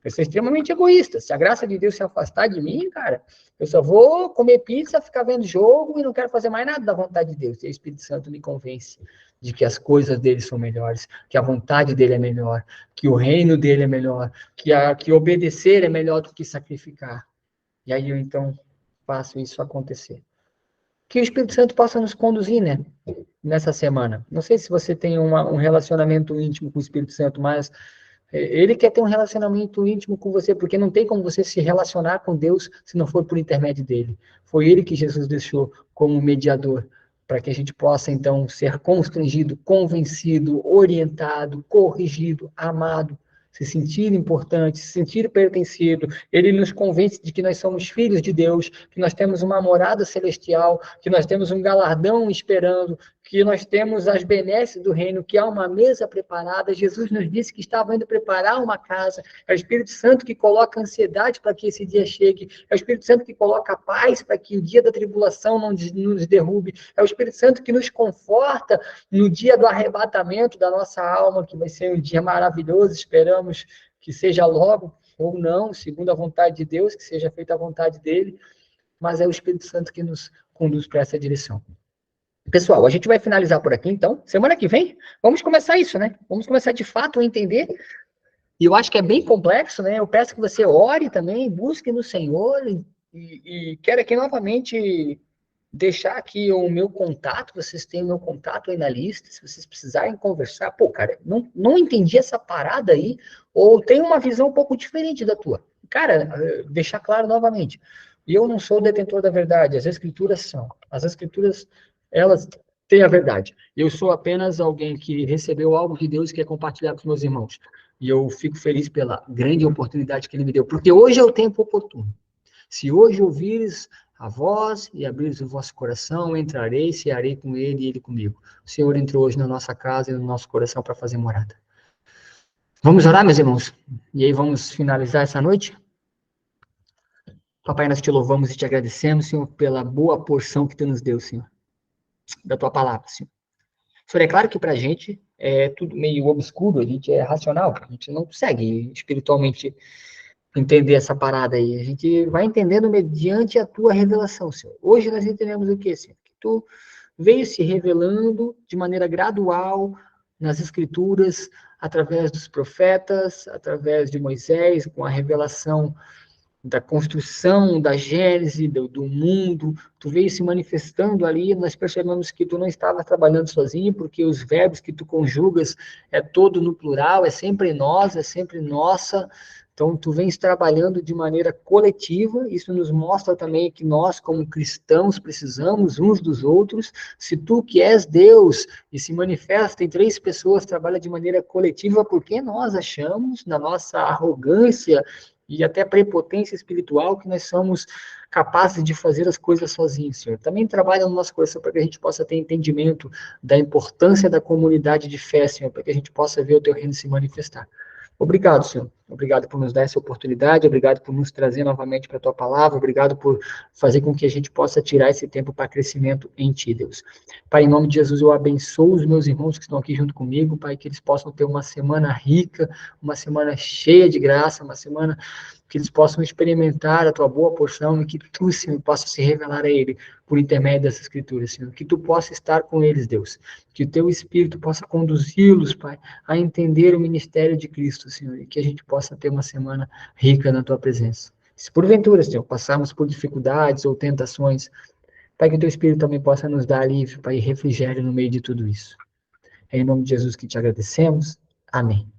Eu sou extremamente egoísta. Se a graça de Deus se afastar de mim, cara, eu só vou comer pizza, ficar vendo jogo e não quero fazer mais nada da vontade de Deus. E o Espírito Santo me convence de que as coisas dele são melhores, que a vontade dele é melhor, que o reino dele é melhor, que obedecer é melhor do que sacrificar. E aí eu, então, faço isso acontecer. Que o Espírito Santo possa nos conduzir, né? Nessa semana. Não sei se você tem um relacionamento íntimo com o Espírito Santo, mas ele quer ter um relacionamento íntimo com você, porque não tem como você se relacionar com Deus se não for por intermédio dele. Foi ele que Jesus deixou como mediador, para que a gente possa, então, ser constrangido, convencido, orientado, corrigido, amado, se sentir importante, se sentir pertencido. Ele nos convence de que nós somos filhos de Deus, que nós temos uma morada celestial, que nós temos um galardão esperando, que nós temos as benesses do reino, que há uma mesa preparada. Jesus nos disse que estava indo preparar uma casa. É o Espírito Santo que coloca ansiedade para que esse dia chegue. É o Espírito Santo que coloca paz para que o dia da tribulação não nos derrube. É o Espírito Santo que nos conforta no dia do arrebatamento da nossa alma, que vai ser um dia maravilhoso. Esperamos que seja logo, ou não, segundo a vontade de Deus, que seja feita a vontade dele. Mas é o Espírito Santo que nos conduz para essa direção. Pessoal, a gente vai finalizar por aqui, então. Semana que vem, vamos começar isso, né? Vamos começar, de fato, a entender. E eu acho que é bem complexo, né? Eu peço que você ore também, busque no Senhor. E quero aqui, novamente, deixar aqui o meu contato. Vocês têm o meu contato aí na lista. Se vocês precisarem conversar. Pô, cara, não entendi essa parada aí. Ou tem uma visão um pouco diferente da tua. Cara, deixar claro novamente. Eu não sou o detentor da verdade. As Escrituras são. As Escrituras, elas têm a verdade. Eu sou apenas alguém que recebeu algo de Deus e quer compartilhar com os meus irmãos. E eu fico feliz pela grande oportunidade que ele me deu. Porque hoje é o tempo oportuno. Se hoje ouvires a voz e abrires o vosso coração, entrarei e cearei com ele e ele comigo. O Senhor entrou hoje na nossa casa e no nosso coração para fazer morada. Vamos orar, meus irmãos? E aí vamos finalizar essa noite? Papai, nós te louvamos e te agradecemos, Senhor, pela boa porção que tu nos deu, Senhor, da tua palavra, Senhor. Senhor, é claro que para a gente é tudo meio obscuro, a gente é racional, a gente não consegue espiritualmente entender essa parada aí. A gente vai entendendo mediante a tua revelação, Senhor. Hoje nós entendemos o quê, Senhor? Que tu veio se revelando de maneira gradual nas Escrituras, através dos profetas, através de Moisés, com a revelação da construção, da gênese, do mundo, tu veio se manifestando ali, nós percebemos que tu não estava trabalhando sozinho, porque os verbos que tu conjugas é todo no plural, é sempre nós, é sempre nossa, então tu vens trabalhando de maneira coletiva, isso nos mostra também que nós, como cristãos, precisamos uns dos outros. Se tu que és Deus e se manifesta em 3 pessoas, trabalha de maneira coletiva, porque nós achamos, na nossa arrogância, e até prepotência espiritual, que nós somos capazes de fazer as coisas sozinhos, Senhor. Também trabalha no nosso coração para que a gente possa ter entendimento da importância da comunidade de fé, Senhor, para que a gente possa ver o teu reino se manifestar. Obrigado, Senhor. Obrigado por nos dar essa oportunidade, obrigado por nos trazer novamente para a tua palavra, obrigado por fazer com que a gente possa tirar esse tempo para crescimento em ti, Deus. Pai, em nome de Jesus, eu abençoo os meus irmãos que estão aqui junto comigo, Pai, que eles possam ter uma semana rica, uma semana cheia de graça, uma semana que eles possam experimentar a tua boa porção e que tu, Senhor, possa se revelar a ele por intermédio dessas escrituras, Senhor. Que tu possa estar com eles, Deus. Que o teu Espírito possa conduzi-los, Pai, a entender o ministério de Cristo, Senhor, e que a gente possa ter uma semana rica na tua presença. Se porventura, Senhor, passarmos por dificuldades ou tentações, Pai, que o teu Espírito também possa nos dar alívio, Pai, e refrigério no meio de tudo isso. É em nome de Jesus que te agradecemos. Amém.